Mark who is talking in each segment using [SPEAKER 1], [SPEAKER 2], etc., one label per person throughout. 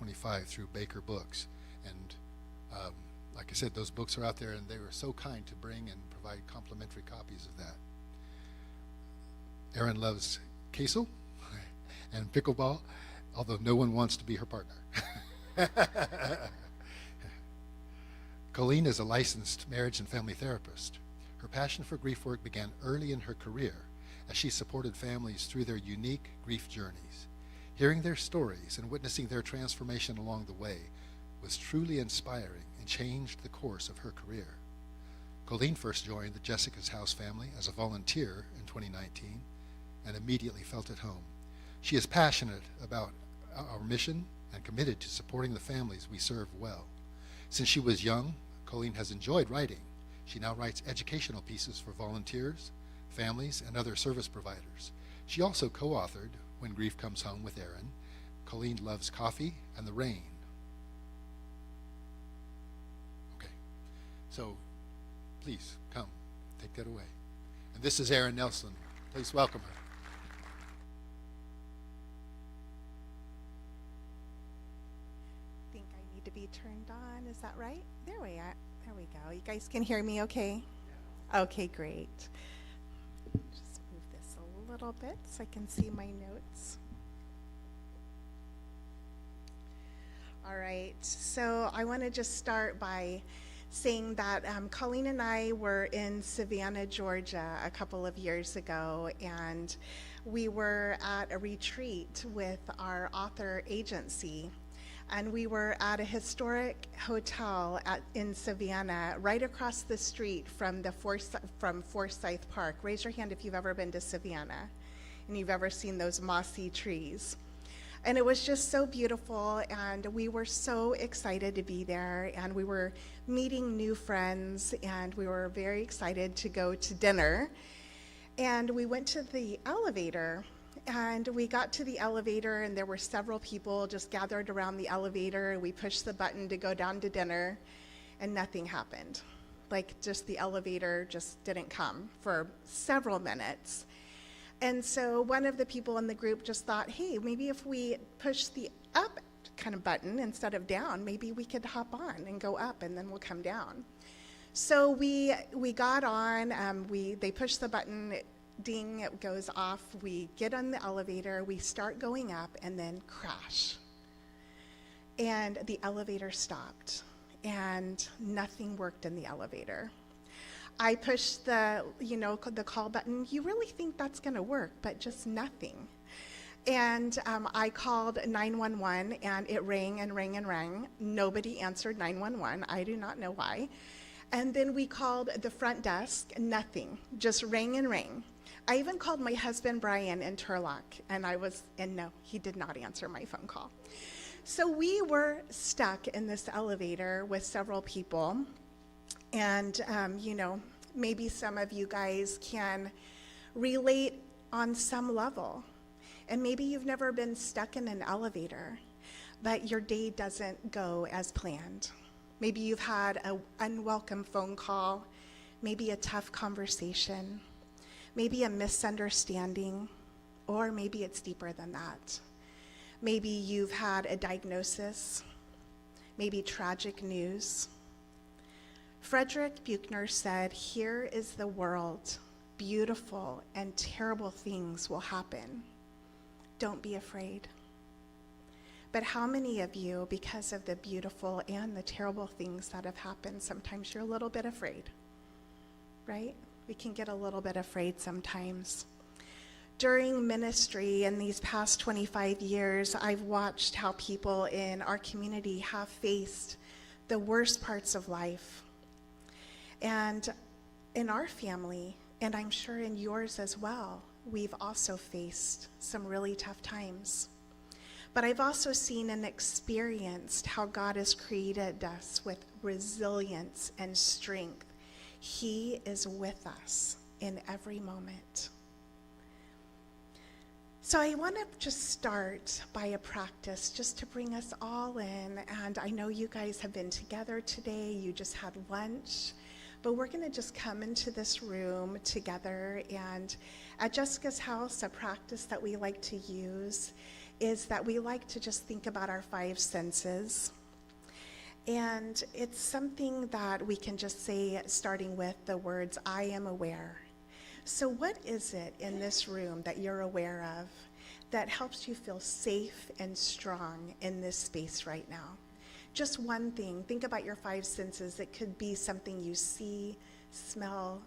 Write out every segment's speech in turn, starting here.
[SPEAKER 1] 2025 through Baker Books. And like I said, those books are out there, and they were so kind to bring and provide complimentary copies of that. Erin loves queso and pickleball, although no one wants to be her partner. Colleen is a licensed marriage and family therapist. Her passion for grief work began early in her career as she supported families through their unique grief journeys. Hearing their stories and witnessing their transformation along the way was truly inspiring and changed the course of her career. Colleen first joined the Jessica's House family as a volunteer in 2019 and immediately felt at home. She is passionate about our mission and committed to supporting the families we serve well. Since she was young, Colleen has enjoyed writing. She now writes educational pieces for volunteers, families, and other service providers. She also co-authored When Grief Comes Home with Erin. Colleen loves coffee and the rain. Okay, so please come, take that away. And this is Erin Nelson. Please welcome her.
[SPEAKER 2] I think I need to be turned on. Is that right? There we are. There we go. You guys can hear me okay? Yeah. Okay, great. Just move this a little bit so I can see my notes. All right, so I want to just start by saying that Colleen and I were in Savannah, Georgia a couple of years ago, and we were at a retreat with our author agency, and we were at a historic hotel in Savannah, right across the street from Forsyth Park. Raise your hand if you've ever been to Savannah and you've ever seen those mossy trees. And it was just so beautiful, and we were so excited to be there, and we were meeting new friends, and we were very excited to go to dinner. And we went to the elevator, and we got to the elevator, and there were several people just gathered around the elevator. We pushed the button to go down to dinner, and nothing happened. Like, just the elevator just didn't come for several minutes. And so one of the people in the group just thought, hey, maybe if we push the up kind of button instead of down, maybe we could hop on and go up, and then we'll come down. So we got on, they push the button, ding, it goes off, we get on the elevator, we start going up, and then crash. And the elevator stopped, and nothing worked in the elevator. I pushed the call button. You really think that's going to work, but just nothing. And I called 911, and it rang and rang and rang. Nobody answered 911. I do not know why. And then we called the front desk. Nothing. Just rang and rang. I even called my husband, Brian, in Turlock, and no, he did not answer my phone call. So we were stuck in this elevator with several people. And, maybe some of you guys can relate on some level. And maybe you've never been stuck in an elevator, but your day doesn't go as planned. Maybe you've had an unwelcome phone call, maybe a tough conversation, maybe a misunderstanding, or maybe it's deeper than that. Maybe you've had a diagnosis, maybe tragic news. Frederick Buechner said, "Here is the world. Beautiful and terrible things will happen. Don't be afraid." But how many of you, because of the beautiful and the terrible things that have happened, sometimes you're a little bit afraid, right? We can get a little bit afraid sometimes. During ministry in these past 25 years, I've watched how people in our community have faced the worst parts of life. And in our family, and I'm sure in yours as well, we've also faced some really tough times. But I've also seen and experienced how God has created us with resilience and strength. He is with us in every moment. So I want to just start by a practice just to bring us all in. And I know you guys have been together today. You just had lunch. But we're going to just come into this room together, and at Jessica's House, a practice that we like to use is that we like to just think about our five senses. And it's something that we can just say, starting with the words, I am aware. So what is it in this room that you're aware of that helps you feel safe and strong in this space right now? Just one thing. Think about your five senses. It could be something you see, smell,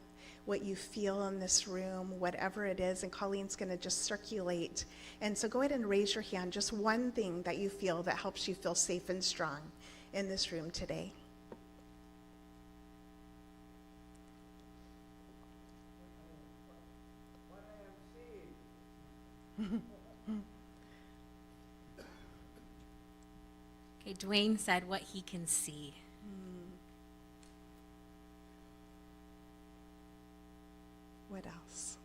[SPEAKER 2] what you feel in this room, whatever it is, and Colleen's going to just circulate. And so go ahead and raise your hand. Just one thing that you feel that helps you feel safe and strong in this room today.
[SPEAKER 3] What I am seeing.
[SPEAKER 4] Okay, Dwayne said what he can see.
[SPEAKER 2] What else?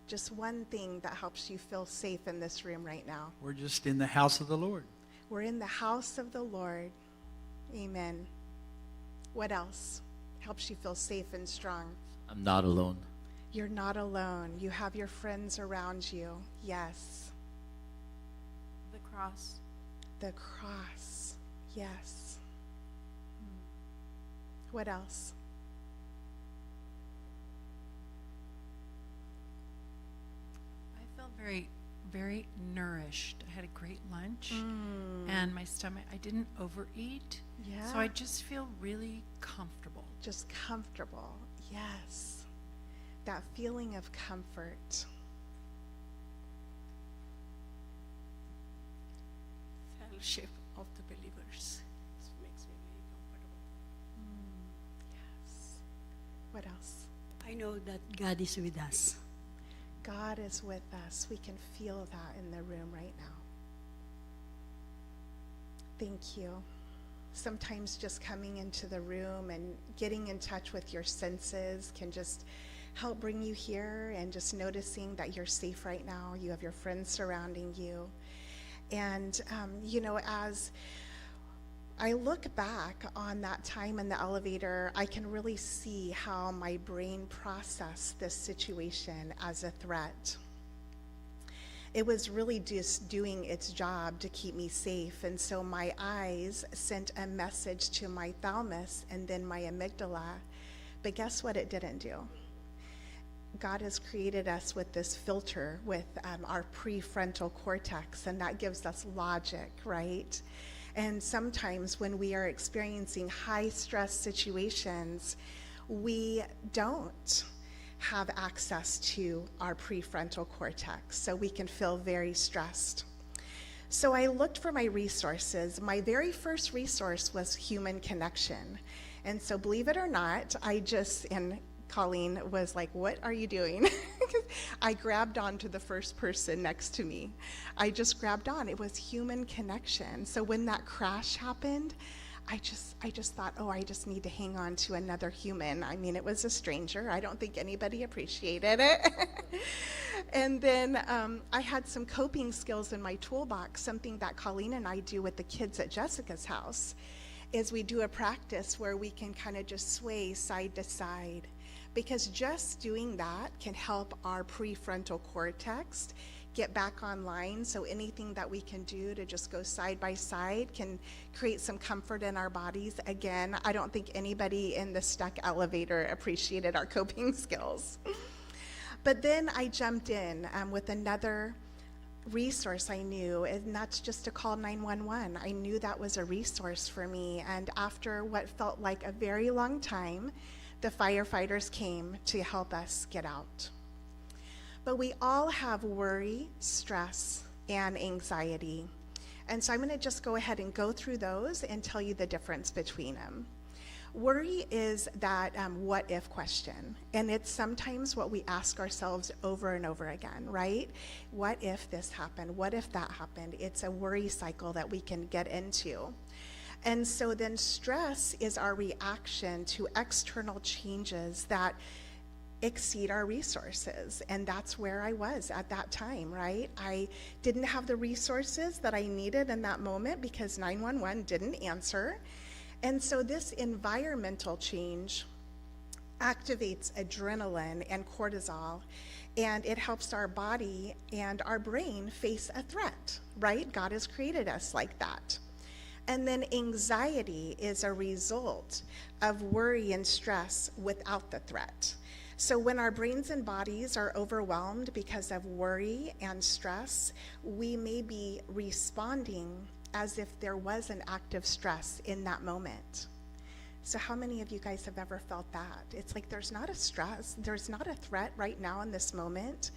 [SPEAKER 2] Just one thing that helps you feel safe in this room right now.
[SPEAKER 3] We're just in the house of the Lord.
[SPEAKER 2] We're in the house of the Lord. Amen. What else helps you feel safe and strong?
[SPEAKER 5] I'm not alone.
[SPEAKER 2] You're not alone. You have your friends around you. Yes.
[SPEAKER 4] The cross.
[SPEAKER 2] The cross. Yes. What else?
[SPEAKER 6] I felt very nourished. I had a great lunch, and my stomach, I didn't overeat.
[SPEAKER 2] Yeah.
[SPEAKER 6] So I just feel really comfortable.
[SPEAKER 2] Just comfortable. Yes. That feeling of comfort.
[SPEAKER 7] Fellowship of the believers. This makes me very comfortable.
[SPEAKER 2] Yes. What else?
[SPEAKER 7] I know that God is with us.
[SPEAKER 2] God is with us. We can feel that in the room right now. Thank you. Sometimes just coming into the room and getting in touch with your senses can just help bring you here, and just noticing that you're safe right now. You have your friends surrounding you. And, as I look back on that time in the elevator, I can really see how my brain processed this situation as a threat. It was really just doing its job to keep me safe. And so my eyes sent a message to my thalamus and then my amygdala. But guess what it didn't do? God has created us with this filter with our prefrontal cortex, and that gives us logic, right? And sometimes when we are experiencing high stress situations, we don't have access to our prefrontal cortex, so we can feel very stressed. So I looked for my resources. My very first resource was human connection. And so believe it or not, and Colleen was like, what are you doing? I grabbed on to the first person next to me. I just grabbed on. It was human connection. So when that crash happened, I just thought, I just need to hang on to another human. I mean, it was a stranger. I don't think anybody appreciated it. And then I had some coping skills in my toolbox. Something that Colleen and I do with the kids at Jessica's house is we do a practice where we can kind of just sway side to side, because just doing that can help our prefrontal cortex get back online. So anything that we can do to just go side by side can create some comfort in our bodies. Again, I don't think anybody in the stuck elevator appreciated our coping skills. But then I jumped in with another resource I knew, and that's just to call 911. I knew that was a resource for me. And after what felt like a very long time, the firefighters came to help us get out. But we all have worry, stress, and anxiety. And so I'm going to just go ahead and go through those and tell you the difference between them. Worry is that what if question. And it's sometimes what we ask ourselves over and over again, right? What if this happened? What if that happened? It's a worry cycle that we can get into. And so then stress is our reaction to external changes that exceed our resources. And that's where I was at that time, right? I didn't have the resources that I needed in that moment because 911 didn't answer. And so this environmental change activates adrenaline and cortisol, and it helps our body and our brain face a threat, right? God has created us like that. And then anxiety is a result of worry and stress without the threat. So when our brains and bodies are overwhelmed because of worry and stress, we may be responding as if there was an active stress in that moment. So how many of you guys have ever felt that? It's like there's not a stress, there's not a threat right now in this moment,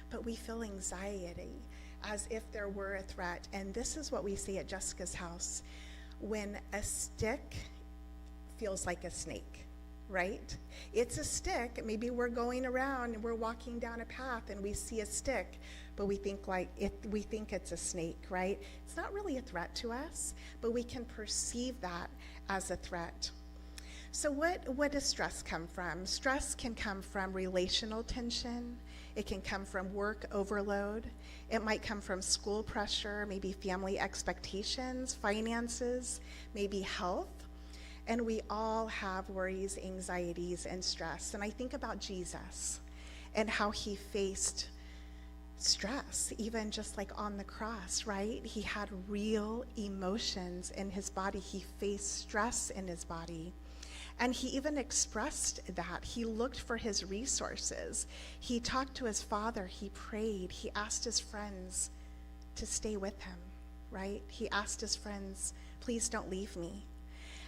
[SPEAKER 2] but we feel anxiety as if there were a threat. And this is what we see at Jessica's house. When a stick feels like a snake, right? It's a stick. Maybe we're going around and we're walking down a path and we see a stick, but we think it's a snake, right? It's not really a threat to us, but we can perceive that as a threat. So what does stress come from? Stress can come from relational tension. It can come from work overload. It might come from school pressure, maybe family expectations, finances, maybe health. And we all have worries, anxieties, and stress. And I think about Jesus and how he faced stress, even just like on the cross, right? He had real emotions in his body. He faced stress in his body. And he even expressed that. He looked for his resources. He talked to his Father. He prayed. He asked his friends to stay with him, right? He asked his friends, please don't leave me.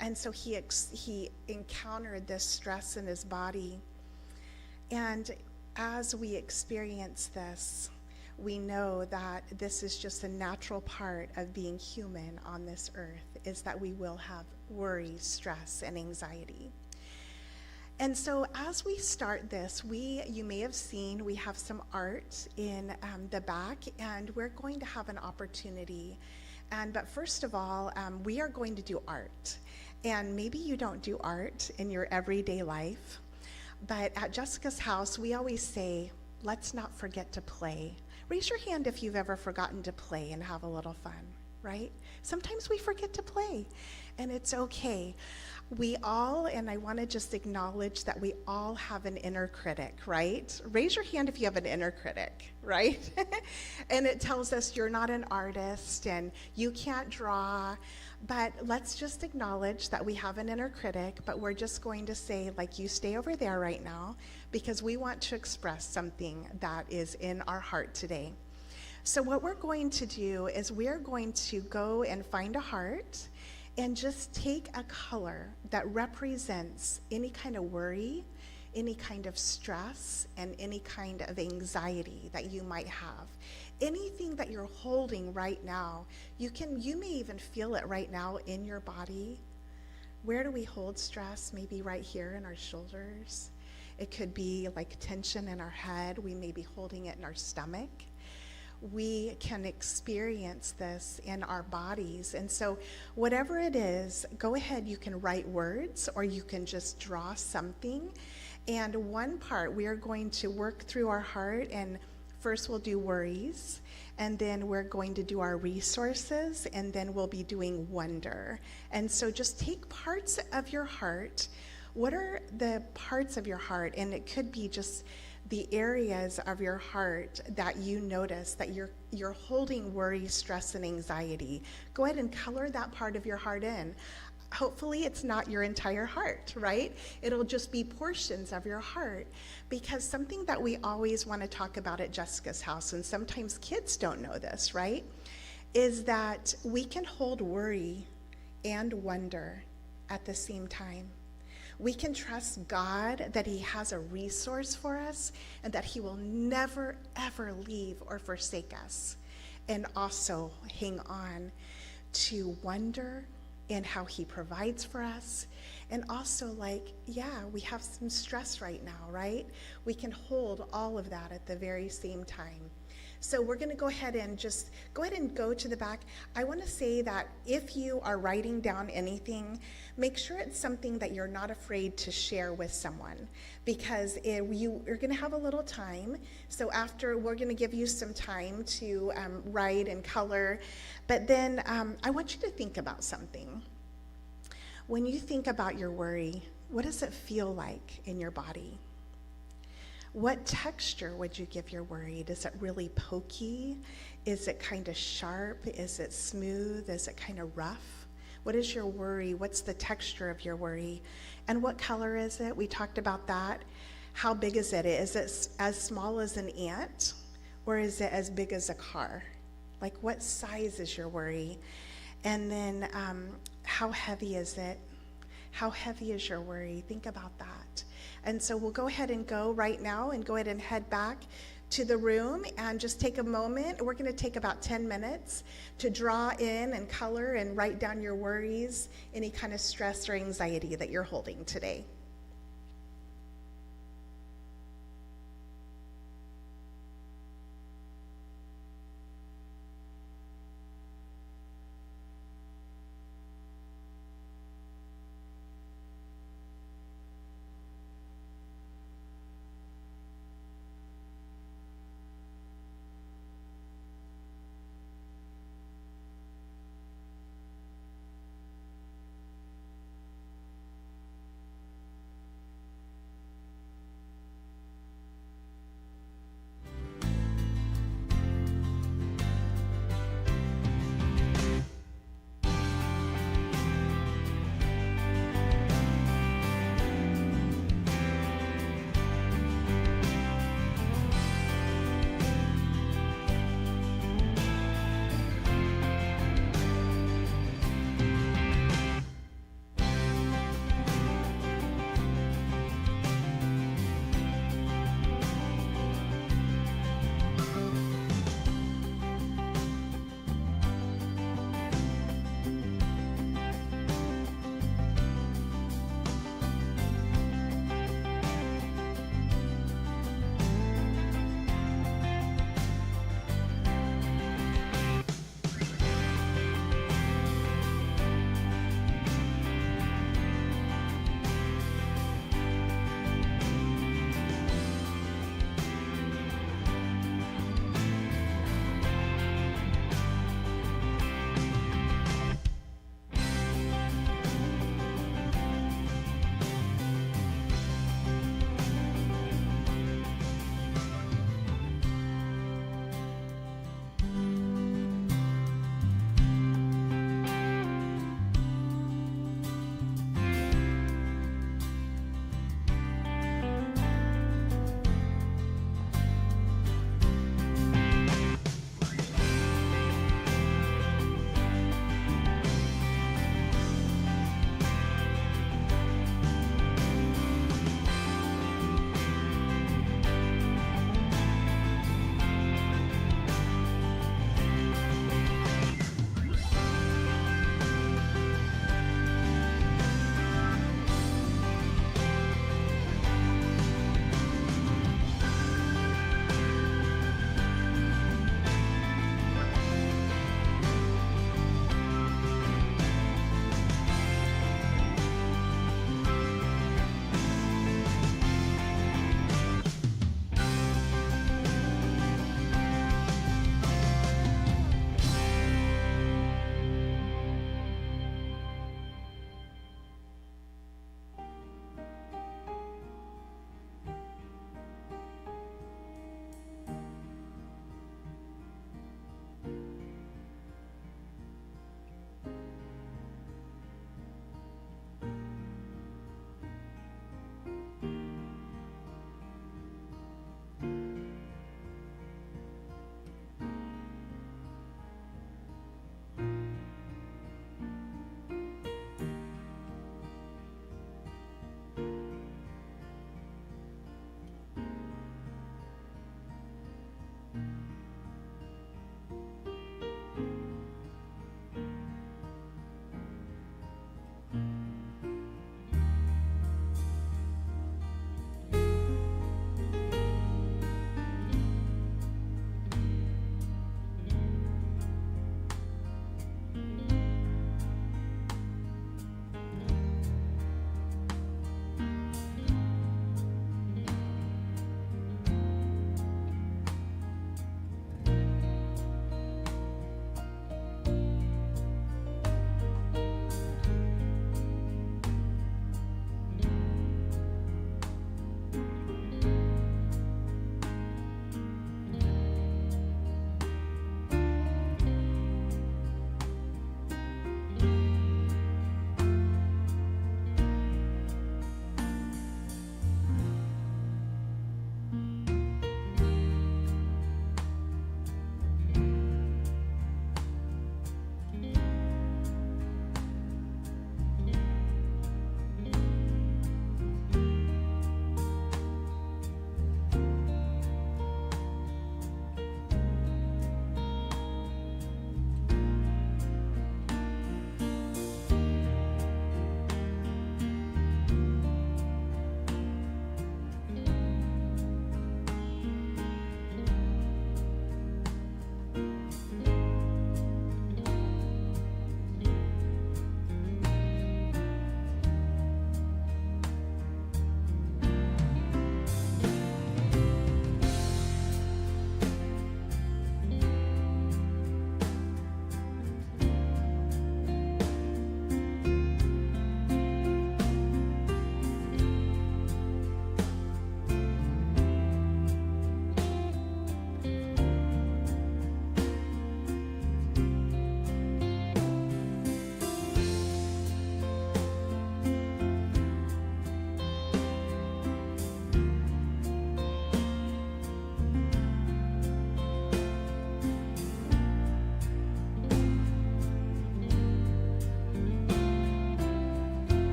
[SPEAKER 2] And so he encountered this stress in his body. And as we experience this, we know that this is just a natural part of being human on this earth, is that we will have worry, stress, and anxiety. And so as we start this, you may have seen, we have some art in the back, and we're going to have an opportunity. But first of all, we are going to do art. And maybe you don't do art in your everyday life, but at Jessica's house, we always say, let's not forget to play. Raise your hand if you've ever forgotten to play and have a little fun, right? Sometimes we forget to play, and it's okay. We all, and I want to just acknowledge that we all have an inner critic, right? Raise your hand if you have an inner critic, right? And it tells us you're not an artist and you can't draw, but let's just acknowledge that we have an inner critic, but we're just going to say, like, you stay over there right now, because we want to express something that is in our heart today. So what we're going to do is we're going to go and find a heart and just take a color that represents any kind of worry, any kind of stress, and any kind of anxiety that you might have. Anything that you're holding right now, you may even feel it right now in your body. Where do we hold stress? Maybe right here in our shoulders. It could be like tension in our head. We may be holding it in our stomach. We can experience this in our bodies. And so whatever it is, go ahead, you can write words or you can just draw something. And one part, we are going to work through our heart, and first we'll do worries, and then we're going to do our resources, and then we'll be doing wonder. And so just take parts of your heart. What are the parts of your heart? And it could be just the areas of your heart that you notice that you're holding worry, stress, and anxiety. Go ahead and color that part of your heart in. Hopefully it's not your entire heart, right? It'll just be portions of your heart, because something that we always want to talk about at Jessica's house, and sometimes kids don't know this, right, is that we can hold worry and wonder at the same time. We can trust God that he has a resource for us and that he will never, ever leave or forsake us. And also hang on to wonder and how he provides for us. And also, like, yeah, we have some stress right now, right? We can hold all of that at the very same time. So we're going to go ahead and just go to the back. I want to say that if you are writing down anything, make sure it's something that you're not afraid to share with someone, because you're going to have a little time. So after, we're going to give you some time to write and color. But then I want you to think about something. When you think about your worry, What does it feel like in your body? What texture would you give your worry? Is it really pokey? Is it kind of sharp? Is it smooth? Is it kind of rough? What is your worry? What's the texture of your worry? And what color is it? We talked about that. How big is it? Is it as small as an ant? Or is it as big as a car? Like, what size is your worry? And then how heavy is it? How heavy is your worry? Think about that. And so we'll go ahead and go right now and go ahead and head back to the room and just take a moment. We're going to take about 10 minutes to draw in and color and write down your worries, any kind of stress or anxiety that you're holding today.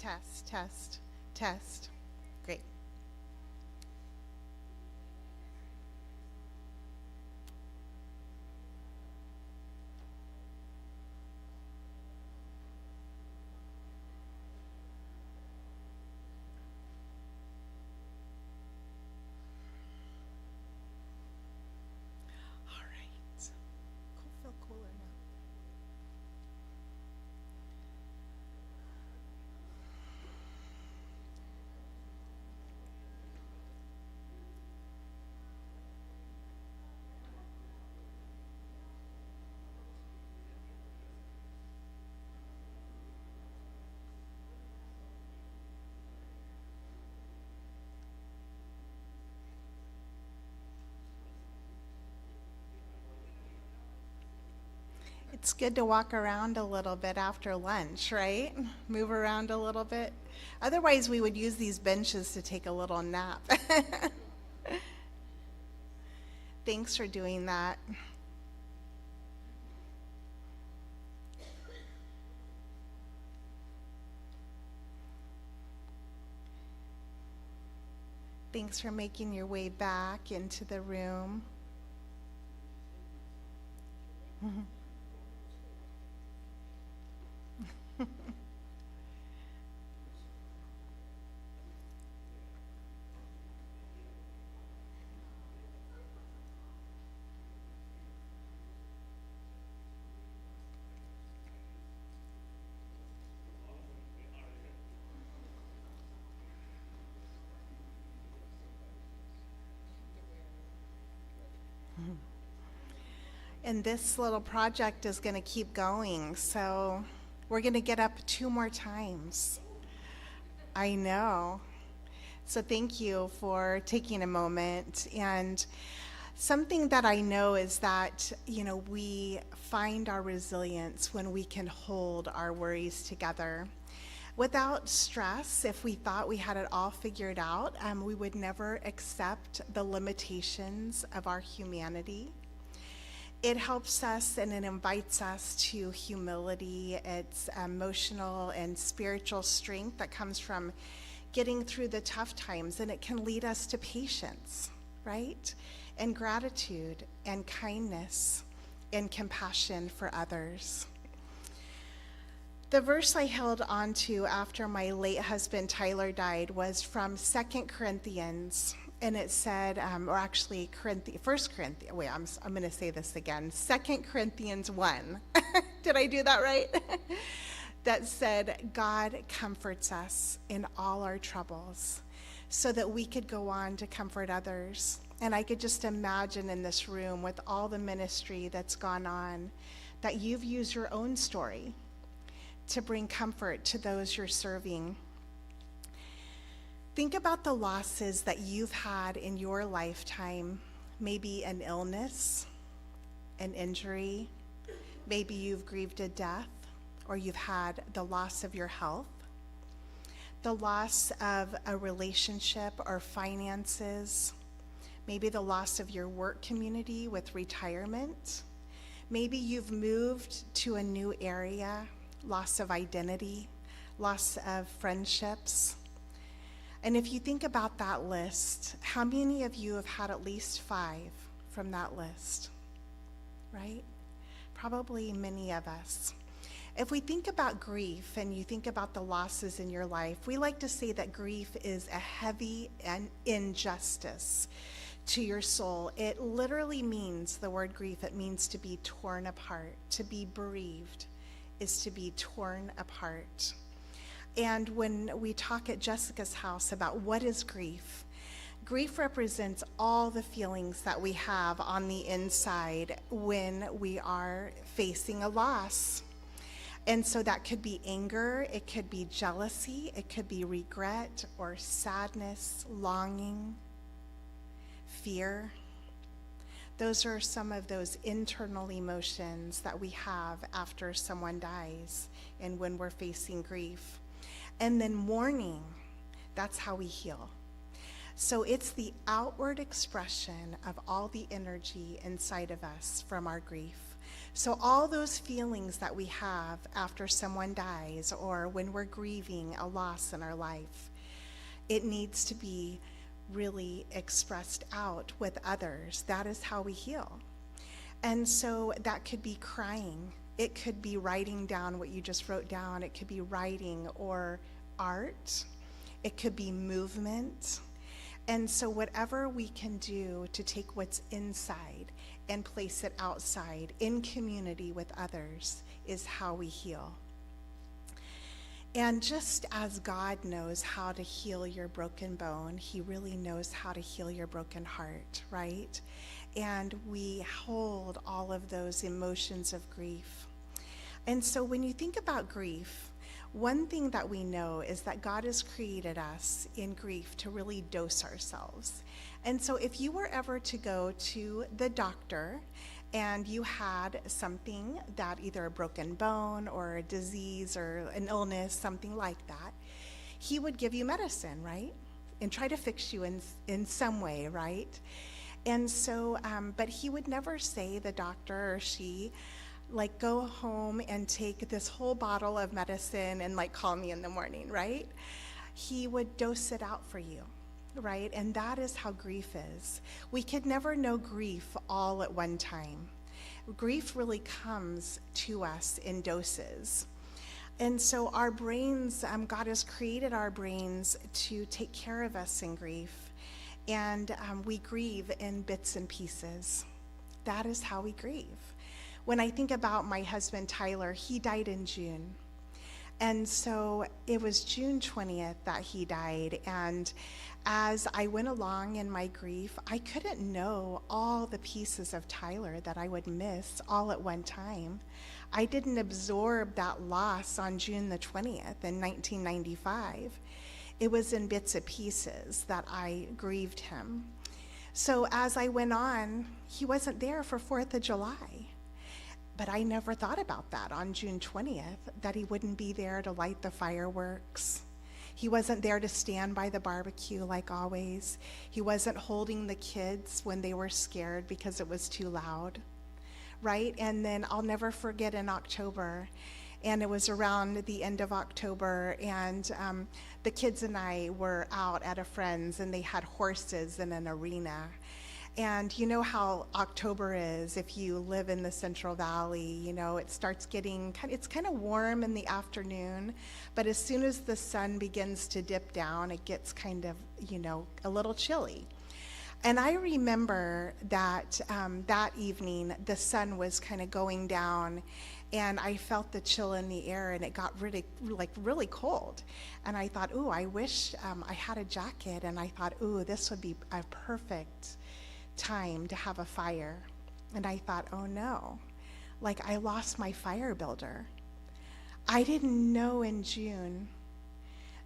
[SPEAKER 2] test, test, test. Great. All right. Feel cooler now. It's good to walk around a little bit after lunch, right? Move around a little bit. Otherwise, we would use these benches to take a little nap. Thanks for doing that. Thanks for making your way back into the room. And this little project is going to keep going, so we're going to get up 2 more times. I know. So thank you for taking a moment. And something that I know is that, we find our resilience when we can hold our worries together. Without stress, if we thought we had it all figured out, we would never accept the limitations of our humanity. It helps us and it invites us to humility. It's emotional and spiritual strength that comes from getting through the tough times, and it can lead us to patience, right? And gratitude and kindness and compassion for others. The verse I held on to after my late husband Tyler died was from 2 Corinthians. And it said, or actually, 1 Corinthians, wait, I'm going to say this again. 2 Corinthians 1. Did I do that right? That said, God comforts us in all our troubles so that we could go on to comfort others. And I could just imagine in this room with all the ministry that's gone on, that you've used your own story to bring comfort to those you're serving. Think about the losses that you've had in your lifetime, maybe an illness, an injury, maybe you've grieved a death, or you've had the loss of your health, the loss of a relationship or finances, maybe the loss of your work community with retirement, maybe you've moved to a new area, loss of identity, loss of friendships. And if you think about that list, how many of you have had at least 5 from that list, right? Probably many of us. If we think about grief and you think about the losses in your life, we like to say that grief is a heavy injustice to your soul. It literally means, the word grief, it means to be torn apart. To be bereaved is to be torn apart. And when we talk at Jessica's house about what is grief, grief represents all the feelings that we have on the inside when we are facing a loss. And so that could be anger, it could be jealousy, it could be regret or sadness, longing, fear. Those are some of those internal emotions that we have after someone dies and when we're facing grief. And then mourning, that's how we heal. So it's the outward expression of all the energy inside of us from our grief. So all those feelings that we have after someone dies or when we're grieving a loss in our life, it needs to be really expressed out with others. That is how we heal. And so that could be crying. It could be writing down what you just wrote down. It could be writing or art. It could be movement. And so whatever we can do to take what's inside and place it outside in community with others is how we heal. And just as God knows how to heal your broken bone, he really knows how to heal your broken heart, right? And we hold all of those emotions of grief. And so when you think about grief, one thing that we know is that God has created us in grief to really dose ourselves. And so if you were ever to go to the doctor and you had something that either a broken bone or a disease or an illness, something like that, he would give you medicine, right? And try to fix you in some way, right? And so, but he would never say, the doctor or she, like, go home and take this whole bottle of medicine and like call me in the morning, right? He would dose it out for you, right? And that is how grief is. We could never know grief all at one time. Grief really comes to us in doses. And so our brains, God has created our brains to take care of us in grief. And we grieve in bits and pieces. That is how we grieve. When I think about my husband, Tyler, he died in June. And so it was June 20th that he died. And as I went along in my grief, I couldn't know all the pieces of Tyler that I would miss all at one time. I didn't absorb that loss on June the 20th in 1995. It was in bits and pieces that I grieved him. So as I went on, he wasn't there for 4th of July. But I never thought about that on June 20th, that he wouldn't be there to light the fireworks. He wasn't there to stand by the barbecue like always. He wasn't holding the kids when they were scared because it was too loud, right? And then I'll never forget in October, and it was around the end of October, and the kids and I were out at a friend's, and they had horses in an arena. And you know how October is if you live in the Central Valley, you know, it starts getting, it's kind of warm in the afternoon, but as soon as the sun begins to dip down, it gets kind of, you know, a little chilly. And I remember that that evening, the sun was kind of going down, and I felt the chill in the air, and it got really cold. And I thought, ooh, I wish I had a jacket, and I thought, ooh, this would be a perfect time to have a fire. And I thought, oh no, like I lost my fire builder. I didn't know in June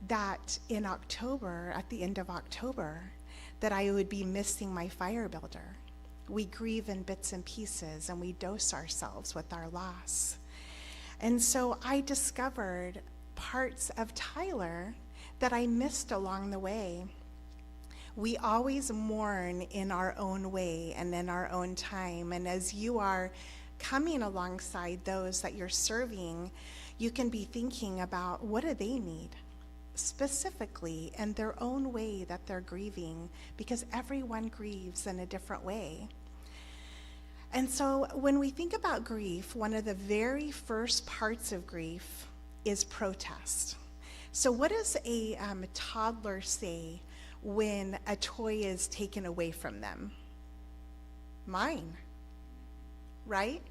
[SPEAKER 2] that in October, at the end of October, that I would be missing my fire builder. We grieve in bits and pieces, and we dose ourselves with our loss. And so I discovered parts of Tyler that I missed along the way. We always mourn in our own way and in our own time. And as you are coming alongside those that you're serving, you can be thinking about, what do they need specifically in their own way that they're grieving, because everyone grieves in a different way. And so when we think about grief, one of the very first parts of grief is protest. So what does a toddler say when a toy is taken away from them? Mine, right?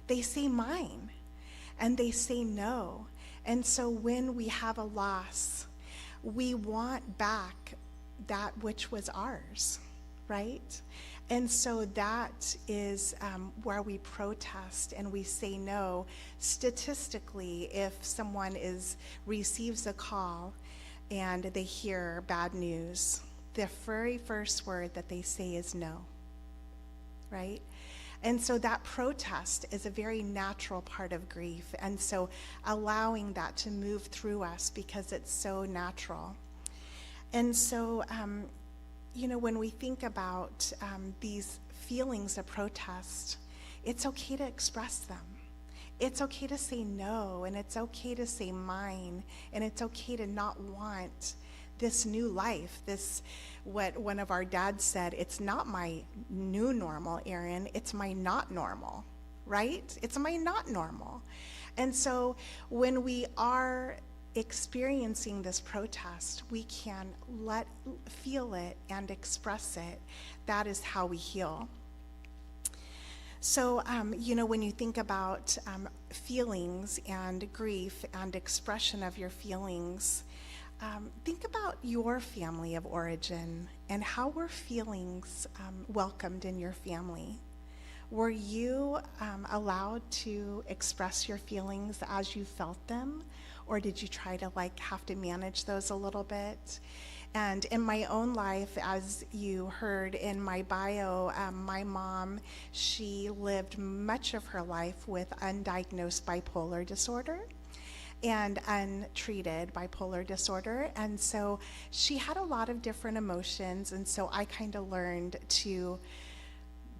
[SPEAKER 2] They say mine, and they say no. And so when we have a loss, we want back that which was ours, right? And so that is where we protest and we say no. Statistically, if someone receives a call and they hear bad news, the very first word that they say is no, right? And so that protest is a very natural part of grief. And so allowing that to move through us because it's so natural. And so when we think about these feelings of protest, it's okay to express them. It's okay to say no, and it's okay to say mine, and it's okay to not want this new life, what one of our dads said, it's not my new normal, Erin, it's my not normal, right? It's my not normal. And so when we are experiencing this protest, we can feel it and express it. That is how we heal. So, when you think about feelings and grief and expression of your feelings, think about your family of origin and how were feelings welcomed in your family? Were you allowed to express your feelings as you felt them? Or did you try to have to manage those a little bit? And in my own life, as you heard in my bio, my mom, she lived much of her life with undiagnosed bipolar disorder and untreated bipolar disorder. And so she had a lot of different emotions. And so I kind of learned to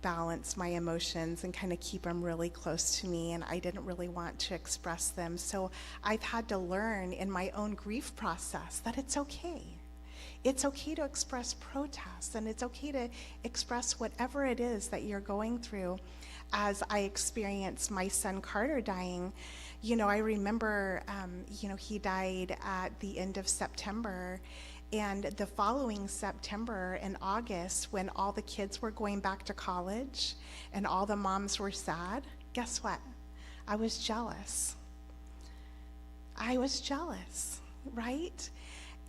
[SPEAKER 2] balance my emotions and kind of keep them really close to me, and I didn't really want to express them. So I've had to learn in my own grief process that it's okay. It's okay to express protest, and it's okay to express whatever it is that you're going through. As I experienced my son Carter dying, I remember, he died at the end of September. And the following September and August, when all the kids were going back to college and all the moms were sad, guess what? I was jealous. I was jealous, right?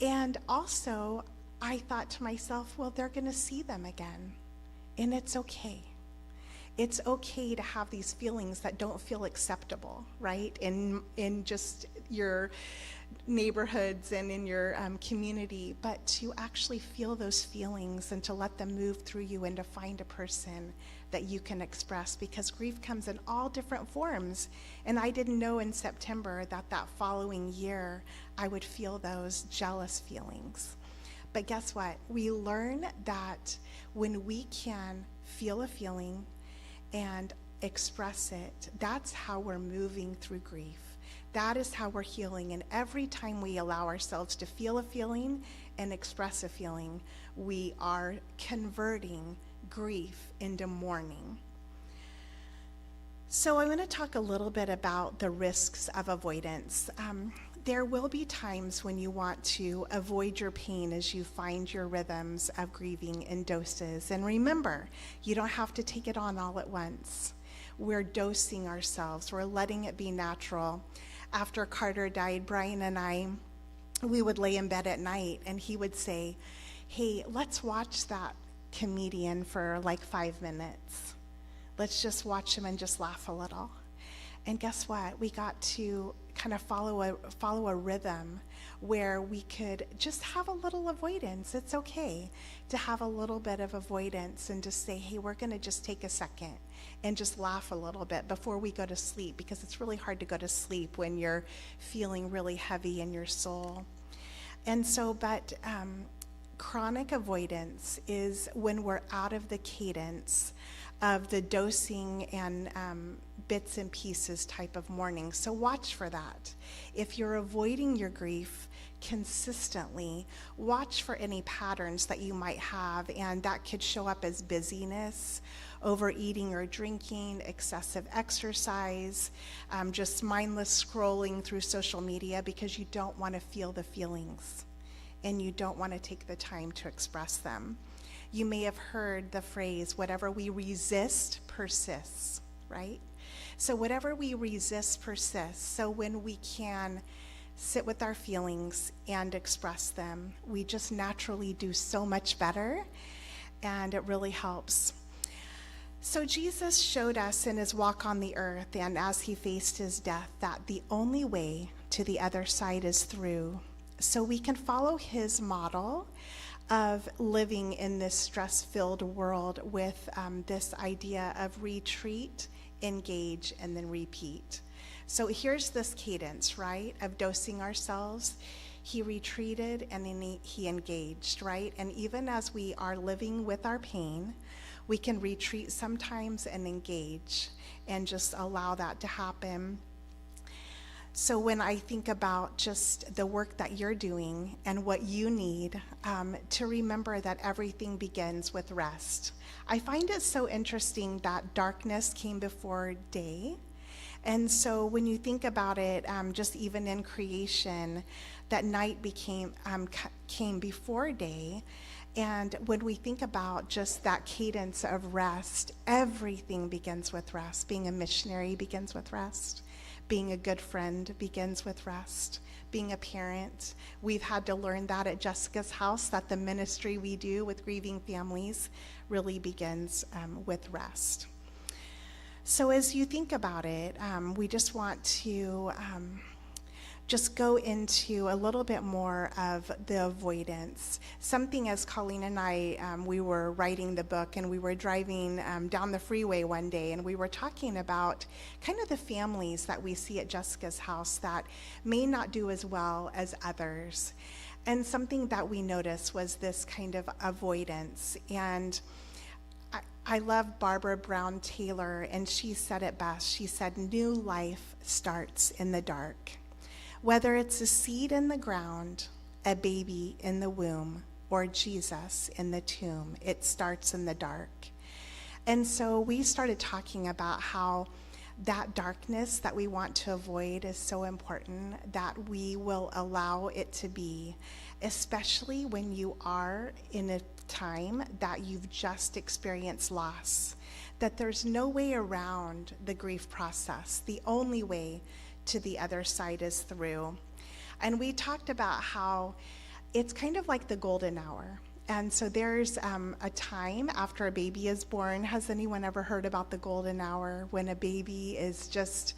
[SPEAKER 2] And also, I thought to myself, well, they're going to see them again, and it's okay. It's okay to have these feelings that don't feel acceptable, right? In just your neighborhoods and in your community, but to actually feel those feelings and to let them move through you and to find a person that you can express, because grief comes in all different forms. And I didn't know in September that following year I would feel those jealous feelings. But guess what? We learn that when we can feel a feeling and express it, that's how we're moving through grief. That is how we're healing. And every time we allow ourselves to feel a feeling and express a feeling, we are converting grief into mourning. So I'm going to talk a little bit about the risks of avoidance. There will be times when you want to avoid your pain as you find your rhythms of grieving in doses. And remember, you don't have to take it on all at once. We're dosing ourselves. We're letting it be natural. After Carter died, Brian and we would lay in bed at night, and he would say, hey, let's watch that comedian for 5 minutes. Let's just watch him and just laugh a little. And guess what? We got to kind of follow a rhythm where we could just have a little avoidance. It's okay to have a little bit of avoidance and just say, hey, we're going to just take a second and just laugh a little bit before we go to sleep, because it's really hard to go to sleep when you're feeling really heavy in your soul. And so, chronic avoidance is when we're out of the cadence of the dosing and bits and pieces type of mourning. So watch for that. If you're avoiding your grief consistently, watch for any patterns that you might have, and that could show up as busyness, overeating or drinking, excessive exercise, just mindless scrolling through social media because you don't want to feel the feelings and you don't want to take the time to express them. You may have heard the phrase, whatever we resist persists, right? So whatever we resist persists. So when we can sit with our feelings and express them, we just naturally do so much better, and it really helps. So Jesus showed us in his walk on the earth and as he faced his death that the only way to the other side is through. So we can follow his model of living in this stress-filled world with this idea of retreat, engage, and then repeat. So here's this cadence, right, of dosing ourselves. He retreated and then he engaged, right? And even as we are living with our pain, we can retreat sometimes and engage and just allow that to happen. So when I think about just the work that you're doing and what you need, to remember that everything begins with rest. I find it so interesting that darkness came before day. And so when you think about it, just even in creation, that night came before day. And when we think about just that cadence of rest, everything begins with rest. Being a missionary begins with rest. Being a good friend begins with rest. Being a parent, we've had to learn that at Jessica's house, that the ministry we do with grieving families really begins with rest. So as you think about it, we just want to just go into a little bit more of the avoidance. Something, as Colleen and I, we were writing the book and we were driving down the freeway one day, and we were talking about kind of the families that we see at Jessica's house that may not do as well as others. And something that we noticed was this kind of avoidance. And I love Barbara Brown Taylor, and she said it best. She said, "New life starts in the dark. Whether it's a seed in the ground, a baby in the womb, or Jesus in the tomb, it starts in the dark." And so we started talking about how that darkness that we want to avoid is so important that we will allow it to be, especially when you are in a time that you've just experienced loss, that there's no way around the grief process. The only way to the other side is through. And we talked about how it's kind of like the golden hour. And so there's a time after a baby is born. Has anyone ever heard about the golden hour, when a baby is just,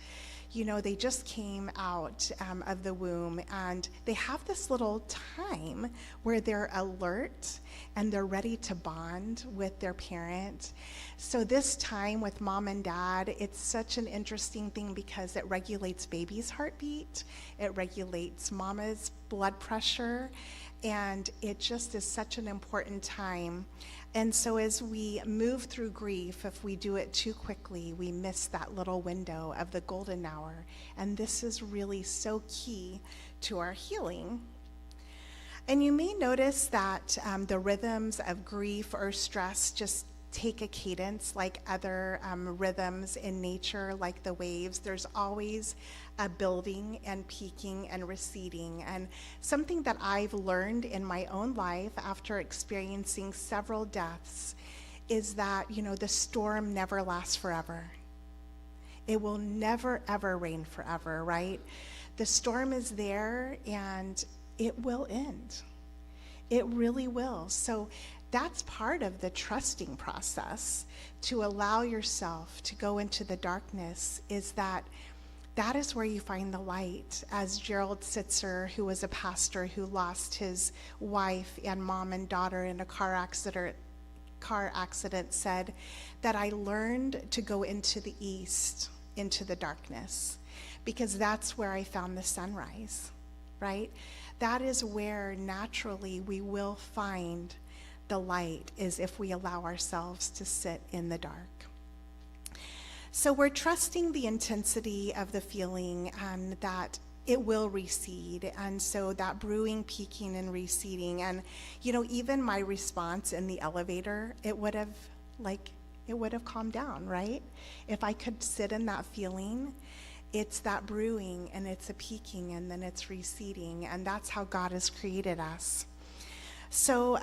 [SPEAKER 2] they just came out of the womb, and they have this little time where they're alert and they're ready to bond with their parent. So this time with mom and dad, it's such an interesting thing because it regulates baby's heartbeat, it regulates mama's blood pressure, and it just is such an important time. And so as we move through grief, if we do it too quickly, we miss that little window of the golden hour. And this is really so key to our healing. And you may notice that the rhythms of grief or stress just take a cadence like other rhythms in nature, like the waves. There's always a building and peaking and receding. And something that I've learned in my own life after experiencing several deaths is that, the storm never lasts forever. It will never, ever rain forever, right? The storm is there and it will end. It really will. So that's part of the trusting process, to allow yourself to go into the darkness, is that is where you find the light. As Gerald Sitzer, who was a pastor who lost his wife and mom and daughter in a car accident said, that I learned to go into the east, into the darkness, because that's where I found the sunrise, right? That is where naturally we will find the light, is if we allow ourselves to sit in the dark. So we're trusting the intensity of the feeling, that it will recede. And so that brewing, peaking, and receding. And, even my response in the elevator, it would have calmed down, right? If I could sit in that feeling, it's that brewing and it's a peaking and then it's receding. And that's how God has created us. So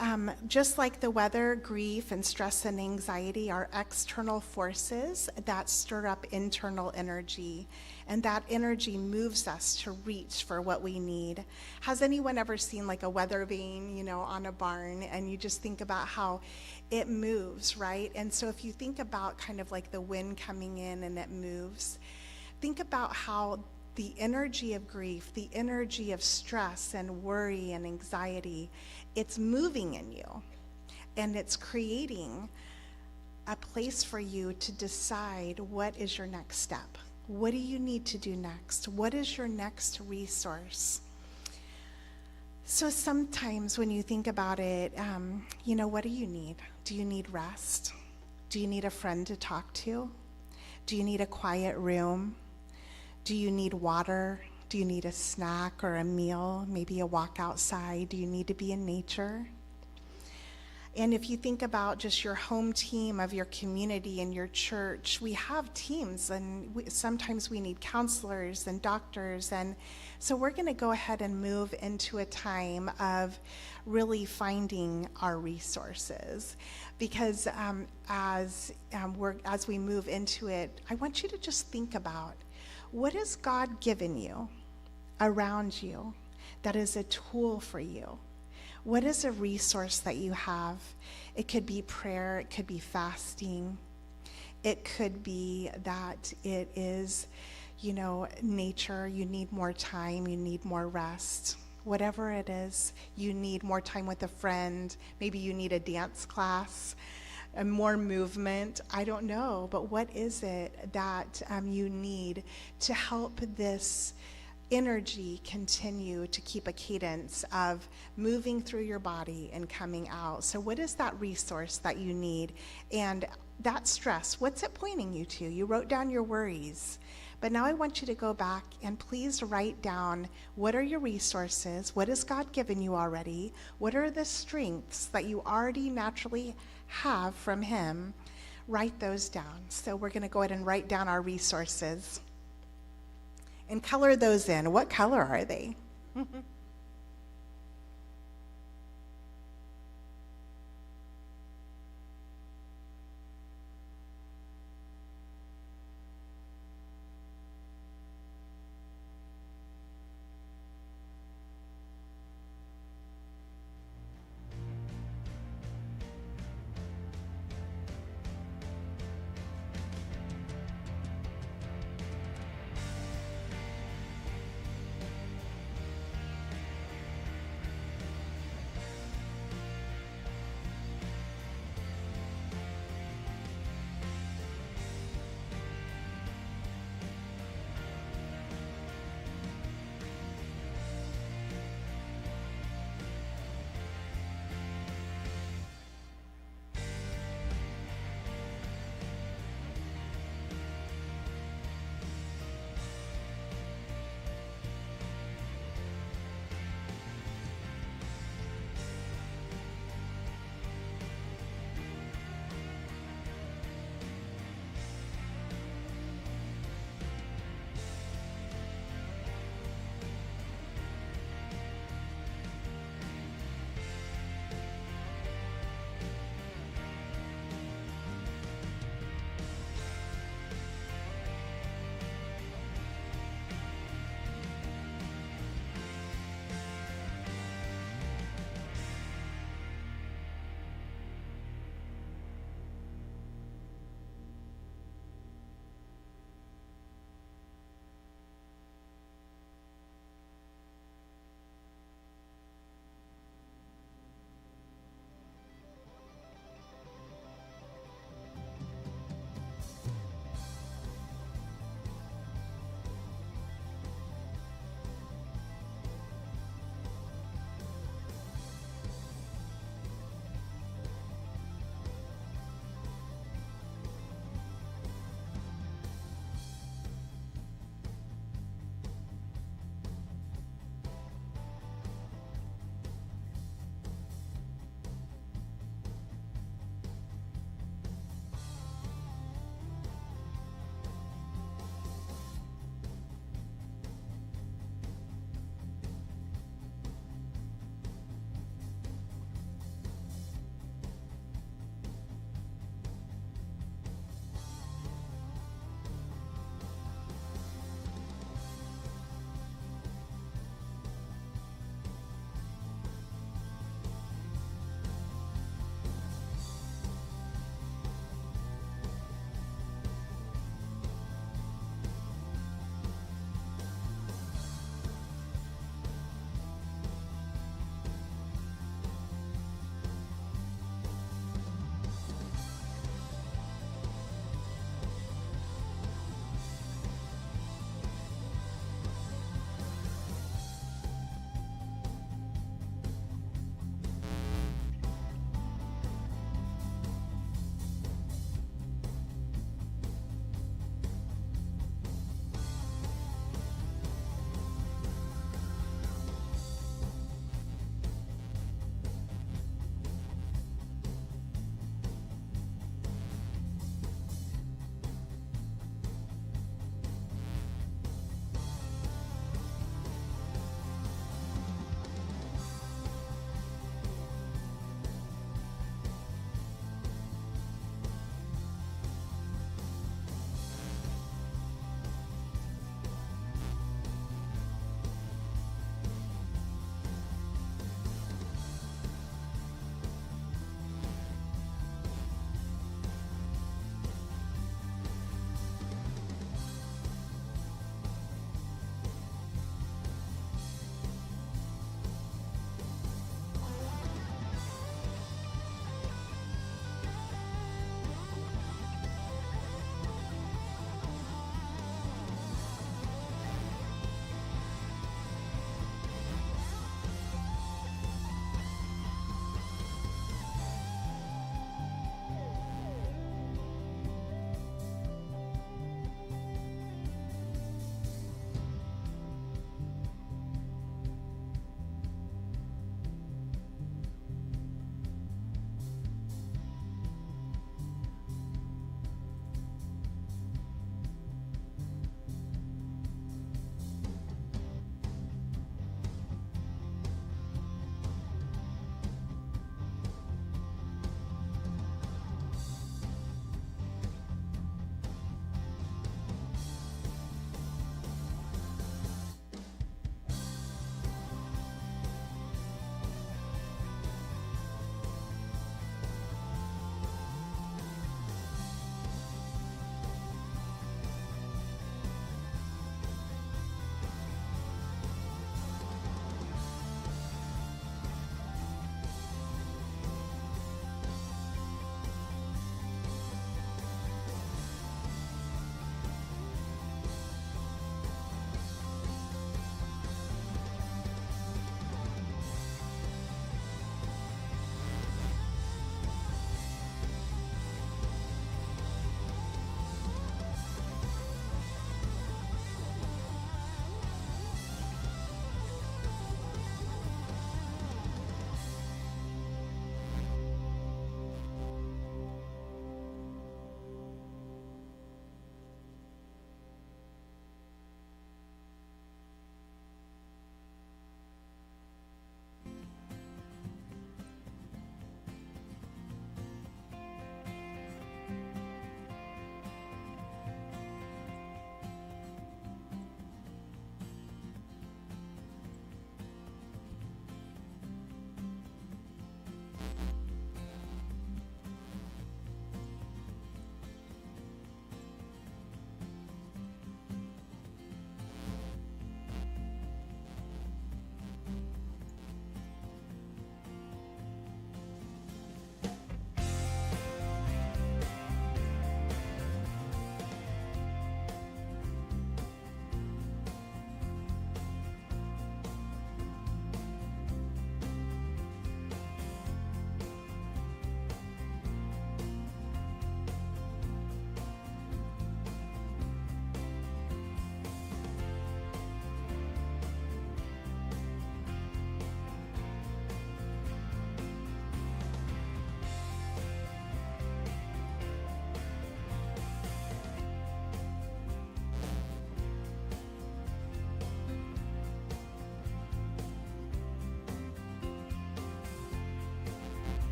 [SPEAKER 2] just like the weather, grief, and stress and anxiety are external forces that stir up internal energy, and that energy moves us to reach for what we need. Has anyone ever seen like a weather vane, on a barn, and you just think about how it moves, right? And so if you think about kind of like the wind coming in and it moves, think about how the energy of grief, the energy of stress and worry and anxiety, it's moving in you, and it's creating a place for you to decide what is your next step. What do you need to do next? What is your next resource? So sometimes when you think about it, what do you need? Do you need rest? Do you need a friend to talk to? Do you need a quiet room? Do you need water? Do you need a snack or a meal? Maybe a walk outside? Do you need to be in nature? And if you think about just your home team of your community and your church, we have teams, and sometimes we need counselors and doctors. And so we're going to go ahead and move into a time of really finding our resources. Because as we move into it, I want you to just think about, what has God given you around you that is a tool for you? What is a resource that you have? It could be prayer, it could be fasting, it could be that it is, nature, you need more time, you need more rest. Whatever it is, you need more time with a friend, maybe you need a dance class, more movement, I don't know, but what is it that you need to help this energy continue to keep a cadence of moving through your body and coming out? So what is that resource that you need? And that stress, what's it pointing you to? You wrote down your worries, but now I want you to go back and please write down, what are your resources? What has God given you already? What are the strengths that you already naturally have from Him? Write those down. So we're going to go ahead and write down our resources and color those in. What color are they?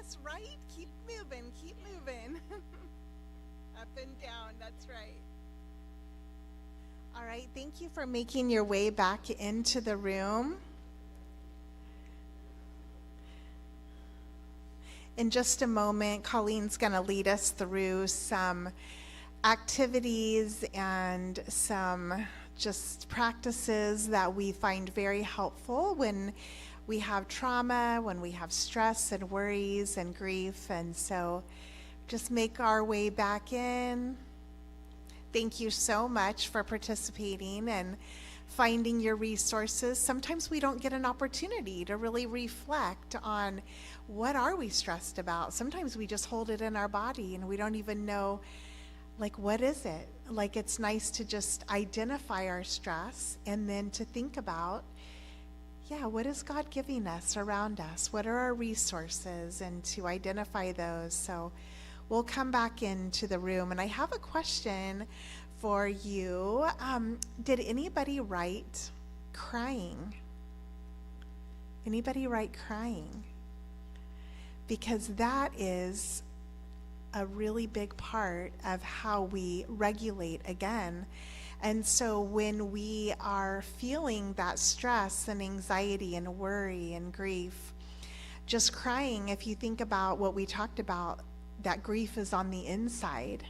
[SPEAKER 2] Yes, right? Keep moving, keep moving. Up and down, that's right. All right, thank you for making your way back into the room. In just a moment, Colleen's going to lead us through some activities and some just practices that we find very helpful when we have trauma, when we have stress and worries and grief. And so just make our way back in. Thank you so much for participating and finding your resources. Sometimes we don't get an opportunity to really reflect on what are we stressed about. Sometimes we just hold it in our body and we don't even know, like, what is it? Like, it's nice to just identify our stress and then to think about, yeah, what is God giving us around us? What are our resources? And to identify those. So we'll come back into the room. And I have a question for you. Did anybody write crying? Anybody write crying? Because that is a really big part of how we regulate again. And so when we are feeling that stress and anxiety and worry and grief, just crying, if you think about what we talked about, that grief is on the inside.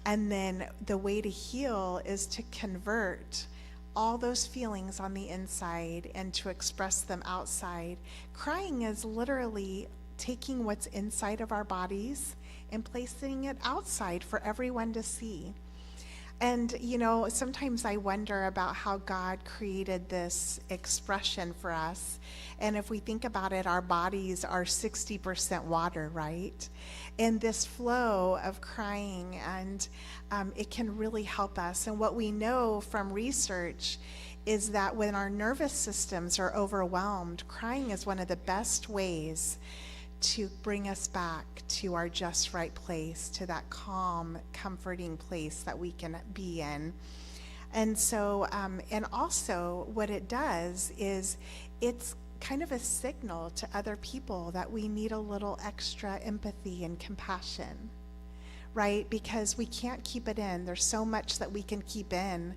[SPEAKER 2] And then the way to heal is to convert all those feelings on the inside and to express them outside. Crying is literally taking what's inside of our bodies and placing it outside for everyone to see. And, you know, sometimes I wonder about how God created this expression for us. And if we think about it, our bodies are 60% water, right? And this flow of crying, and it can really help us. And what we know from research is that when our nervous systems are overwhelmed, crying is one of the best ways to bring us back to our just right place, to that calm, comforting place that we can be in. And so, and also what it does is it's kind of a signal to other people that we need a little extra empathy and compassion, right? Because we can't keep it in. There's so much that we can keep in,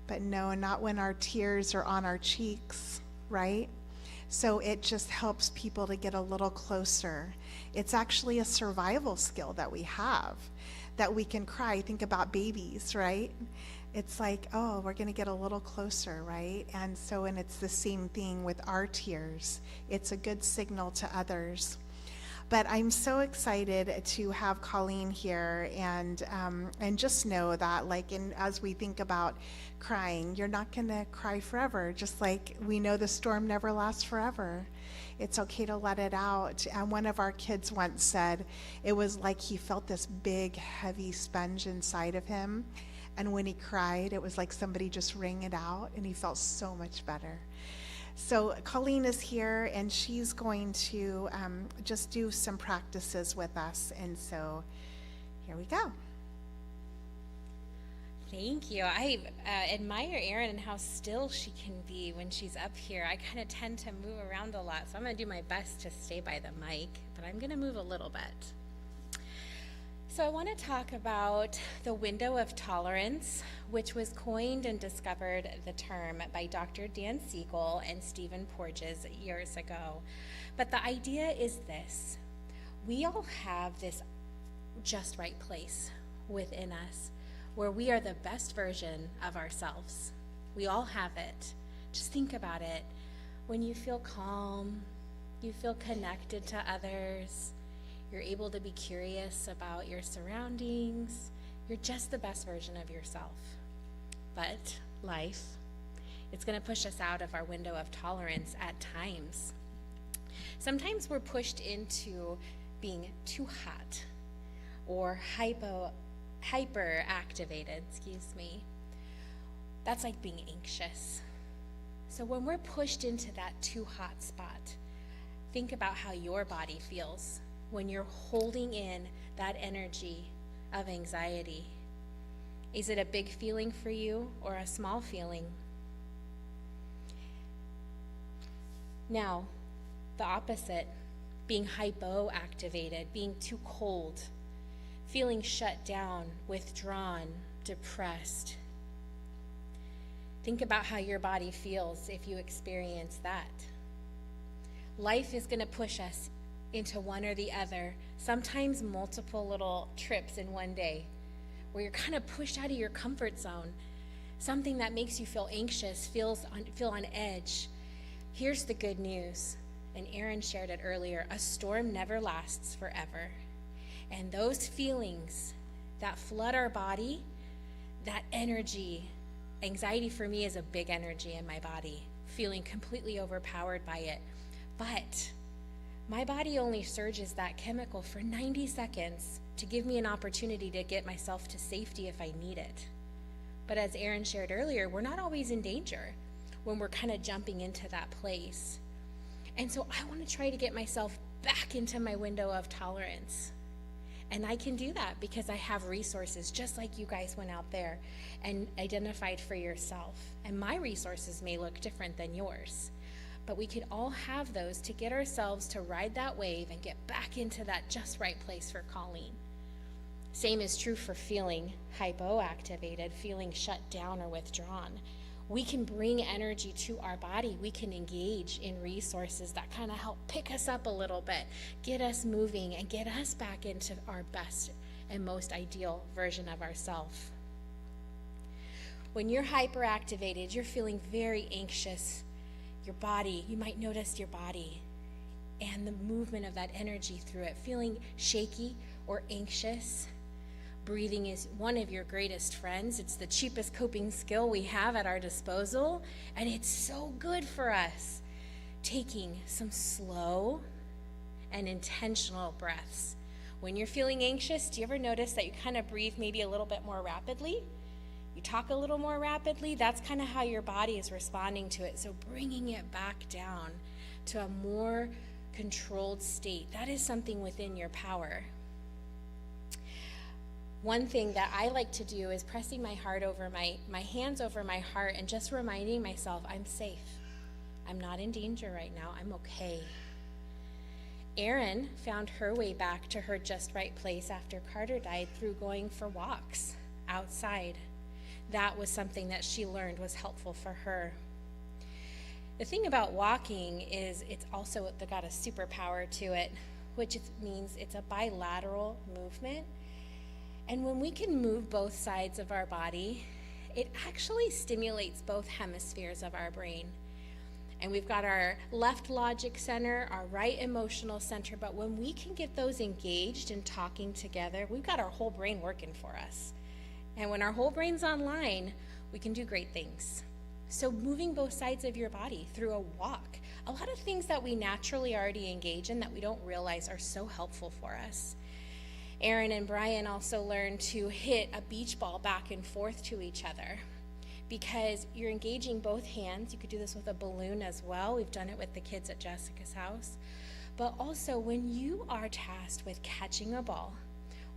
[SPEAKER 2] but no, not when our tears are on our cheeks, right? So it just helps people to get a little closer. It's actually a survival skill that we have, that we can cry. Think about babies, right? It's like, oh, we're going to get a little closer, right? And so, and it's the same thing with our tears. It's a good signal to others. But I'm so excited to have Colleen here, and just know that, like, as we think about crying, you're not going to cry forever. Just like we know the storm never lasts forever. It's okay to let it out. And one of our kids once said it was like he felt this big, heavy sponge inside of him, and when he cried, it was like somebody just wring it out, and he felt so much better. So Colleen is here, and she's going to just do some practices with us. And so here we go.
[SPEAKER 4] Thank you. I admire Erin and how still she can be when she's up here. I kind of tend to move around a lot, so I'm going to do my best to stay by the mic, but I'm going to move a little bit. So I want to talk about the window of tolerance, which was coined and discovered the term by Dr. Dan Siegel and Stephen Porges years ago. But the idea is this: we all have this just right place within us where we are the best version of ourselves. We all have it. Just think about it. When you feel calm, you feel connected to others, you're able to be curious about your surroundings, you're just the best version of yourself. But life, it's going to push us out of our window of tolerance at times. Sometimes we're pushed into being too hot or hyper activated, That's like being anxious. So when we're pushed into that too hot spot, think about how your body feels when you're holding in that energy of anxiety. Is it a big feeling for you or a small feeling? Now, the opposite, being hypoactivated, being too cold, feeling shut down, withdrawn, depressed. Think about how your body feels if you experience that. Life is going to push us into one or the other, sometimes multiple little trips in one day, where you're kind of pushed out of your comfort zone, something that makes you feel anxious, feel on edge. Here's the good news, and Erin shared it earlier: a storm never lasts forever. And those feelings that flood our body, that energy, anxiety for me is a big energy in my body, feeling completely overpowered by it. But my body only surges that chemical for 90 seconds to give me an opportunity to get myself to safety if I need it. But as Erin shared earlier, we're not always in danger when we're kind of jumping into that place. And so I want to try to get myself back into my window of tolerance. And I can do that because I have resources, just like you guys went out there and identified for yourself. And my resources may look different than yours, but we could all have those to get ourselves to ride that wave and get back into that just right place for Colleen. Same is true for feeling hypoactivated, feeling shut down or withdrawn. We can bring energy to our body. We can engage in resources that kind of help pick us up a little bit, get us moving, and get us back into our best and most ideal version of ourselves. When you're hyperactivated, you're feeling very anxious. Your body, you might notice your body and the movement of that energy through it, feeling shaky or anxious. Breathing is one of your greatest friends. It's the cheapest coping skill we have at our disposal, and it's so good for us. Taking some slow and intentional breaths. When you're feeling anxious, do you ever notice that you kind of breathe maybe a little bit more rapidly? You talk a little more rapidly? That's kind of how your body is responding to it. So bringing it back down to a more controlled state, that is something within your power. One thing that I like to do is pressing my hands over my heart and just reminding myself I'm safe. I'm not in danger right now. I'm okay. Erin found her way back to her just right place after Carter died through going for walks outside. That was something that she learned was helpful for her. The thing about walking is it's also got a superpower to it, which means it's a bilateral movement. And when we can move both sides of our body, it actually stimulates both hemispheres of our brain. And we've got our left logic center, our right emotional center, but when we can get those engaged and talking together, we've got our whole brain working for us. And when our whole brain's online, we can do great things. So moving both sides of your body through a walk, a lot of things that we naturally already engage in that we don't realize are so helpful for us. Erin and Brian also learned to hit a beach ball back and forth to each other because you're engaging both hands. You could do this with a balloon as well. We've done it with the kids at Jessica's house. But also when you are tasked with catching a ball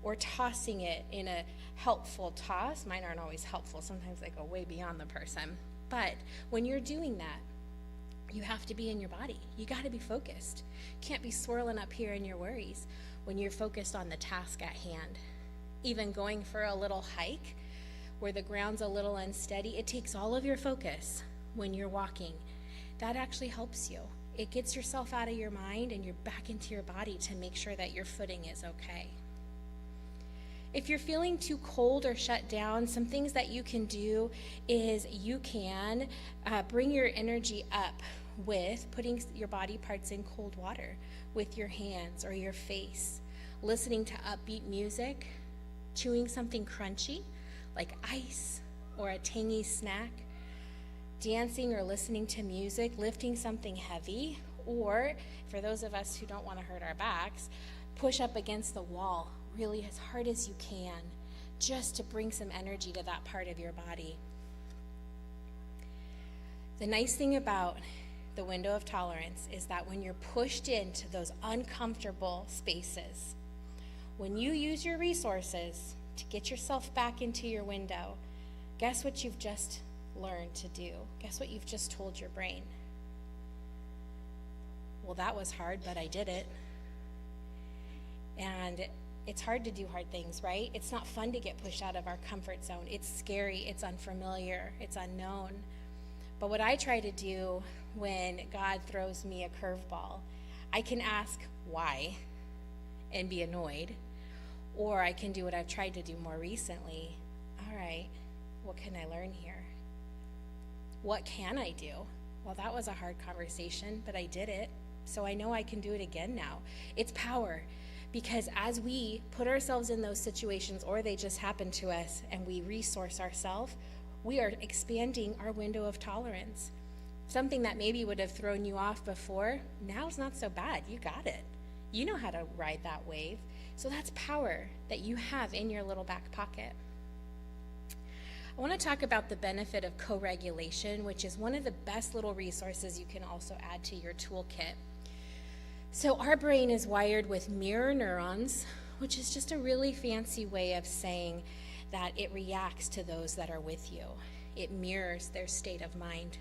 [SPEAKER 4] or tossing it in a helpful toss, mine aren't always helpful. Sometimes they go way beyond the person. But when you're doing that, you have to be in your body. You got to be focused. You can't be swirling up here in your worries when you're focused on the task at hand. Even going for a little hike where the ground's a little unsteady, it takes all of your focus when you're walking. That actually helps you. It gets yourself out of your mind and you're back into your body to make sure that your footing is okay. If you're feeling too cold or shut down, some things that you can do is you can bring your energy up with putting your body parts in cold water with your hands or your face, listening to upbeat music, chewing something crunchy like ice or a tangy snack, dancing or listening to music, lifting something heavy, or for those of us who don't want to hurt our backs, push up against the wall really as hard as you can just to bring some energy to that part of your body. The nice thing about the window of tolerance is that when you're pushed into those uncomfortable spaces, when you use your resources to get yourself back into your window, guess what you've just learned to do? Guess what you've just told your brain? Well, that was hard, but I did it. And it's hard to do hard things, right? It's not fun to get pushed out of our comfort zone. It's scary, it's unfamiliar, it's unknown. But what I try to do when God throws me a curveball, I can ask why and be annoyed, or I can do what I've tried to do more recently. All right, what can I learn here? What can I do? Well, that was a hard conversation, but I did it, so I know I can do it again now. It's power, because as we put ourselves in those situations, or they just happen to us, and we resource ourselves, we are expanding our window of tolerance. Something that maybe would have thrown you off before, now it's not so bad. You got it. You know how to ride that wave. So that's power that you have in your little back pocket. I want to talk about the benefit of co-regulation, which is one of the best little resources you can also add to your toolkit. So our brain is wired with mirror neurons, which is just a really fancy way of saying that it reacts to those that are with you. It mirrors their state of mind.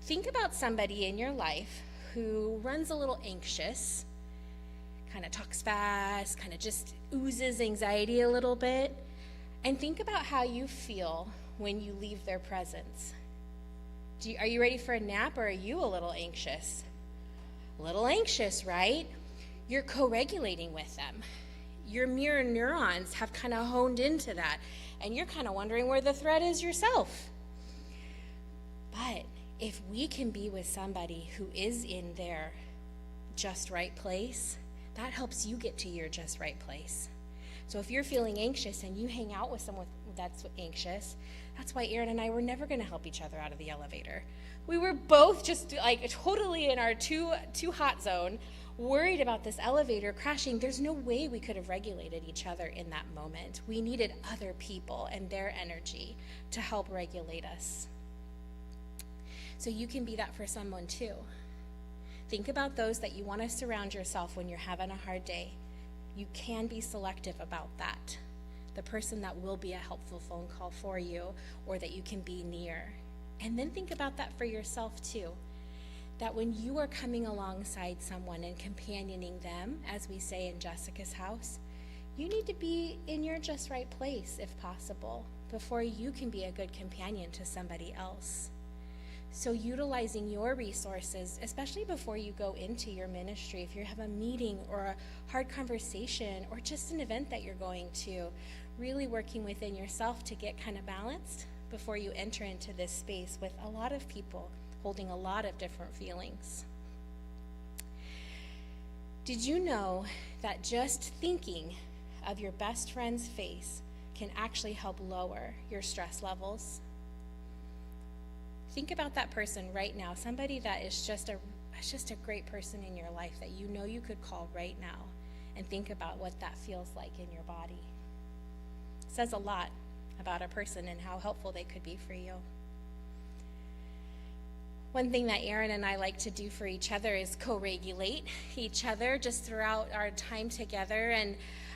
[SPEAKER 4] Think about somebody in your life who runs a little anxious, kind of talks fast, kind of just oozes anxiety a little bit, and think about how you feel when you leave their presence. Are you ready for a nap, or are you a little anxious? A little anxious, right? You're co-regulating with them. Your mirror neurons have kind of honed into that, and you're kind of wondering where the threat is yourself. But if we can be with somebody who is in their just right place, that helps you get to your just right place. So if you're feeling anxious and you hang out with someone that's anxious, that's why Erin and I were never going to help each other out of the elevator. We were both just like totally in our too hot zone, worried about this elevator crashing. There's no way we could have regulated each other in that moment. We needed other people and their energy to help regulate us. So you can be that for someone too. Think about those that you want to surround yourself when you're having a hard day. You can be selective about that. The person that will be a helpful phone call for you, or that you can be near. And then think about that for yourself too. That when you are coming alongside someone and companioning them, as we say in Jessica's house, you need to be in your just right place if possible, before you can be a good companion to somebody else. So utilizing your resources, especially before you go into your ministry, if you have a meeting or a hard conversation or just an event that you're going to, really working within yourself to get kind of balanced before you enter into this space with a lot of people holding a lot of different feelings. Did you know that just thinking of your best friend's face can actually help lower your stress levels? Think about that person right now, somebody that is just a great person in your life that you know you could call right now, and think about what that feels like in your body. It says a lot about a person and how helpful they could be for you. One thing that Erin and I like to do for each other is co-regulate each other just throughout our time together, and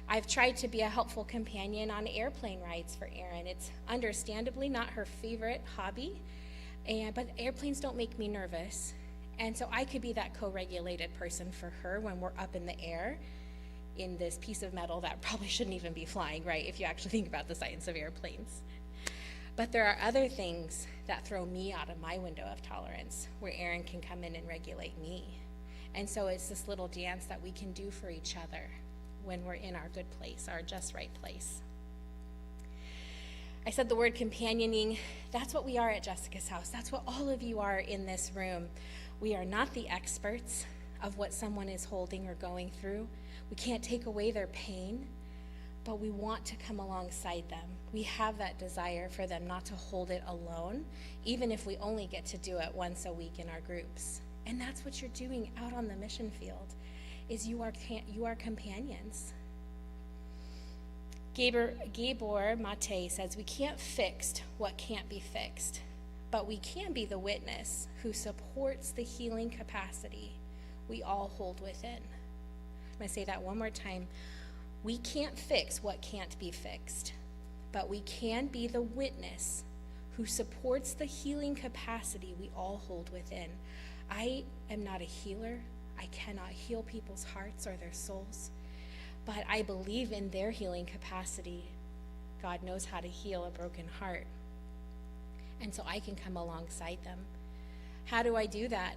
[SPEAKER 4] I've tried to be a helpful companion on airplane rides for Erin. It's understandably not her favorite hobby, but airplanes don't make me nervous, and so I could be that co-regulated person for her when we're up in the air in this piece of metal that probably shouldn't even be flying, right, if you actually think about the science of airplanes. But there are other things that throw me out of my window of tolerance where Erin can come in and regulate me. And so it's this little dance that we can do for each other when we're in our good place, our just right place. I said the word companioning. That's what we are at Jessica's house. That's what all of you are in this room. We are not the experts of what someone is holding or going through. We can't take away their pain, but we want to come alongside them. We have that desire for them not to hold it alone, even if we only get to do it once a week in our groups. And that's what you're doing out on the mission field, is you are companions. Gabor Mate says, we can't fix what can't be fixed, but we can be the witness who supports the healing capacity we all hold within. I'm going to say that one more time. We can't fix what can't be fixed, but we can be the witness who supports the healing capacity we all hold within. I am not a healer. I cannot heal people's hearts or their souls, but I believe in their healing capacity. God knows how to heal a broken heart. And so I can come alongside them. How do I do that?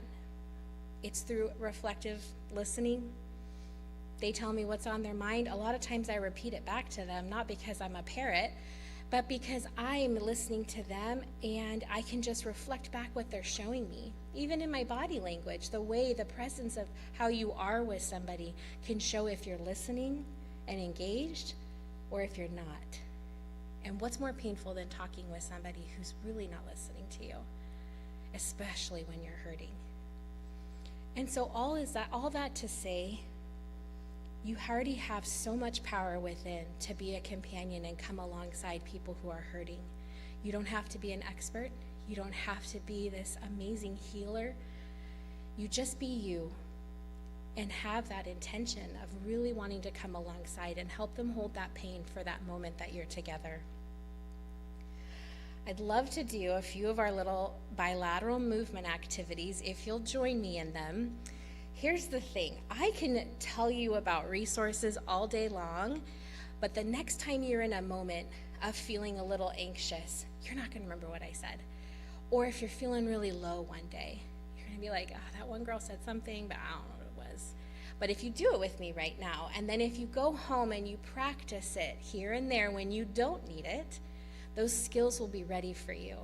[SPEAKER 4] It's through reflective listening. They tell me what's on their mind. A lot of times I repeat it back to them, not because I'm a parrot, but because I'm listening to them and I can just reflect back what they're showing me. Even in my body language, the way, the presence of how you are with somebody can show if you're listening and engaged or if you're not. And what's more painful than talking with somebody who's really not listening to you, especially when you're hurting? And so all that to say, you already have so much power within to be a companion and come alongside people who are hurting. You don't have to be an expert. You don't have to be this amazing healer. You just be you and have that intention of really wanting to come alongside and help them hold that pain for that moment that you're together. I'd love to do a few of our little bilateral movement activities if you'll join me in them. Here's the thing, I can tell you about resources all day long, but the next time you're in a moment of feeling a little anxious, you're not gonna remember what I said. Or if you're feeling really low one day, you're gonna be like, oh, that one girl said something, but I don't know what it was. But if you do it with me right now, and then if you go home and you practice it here and there when you don't need it, those skills will be ready for you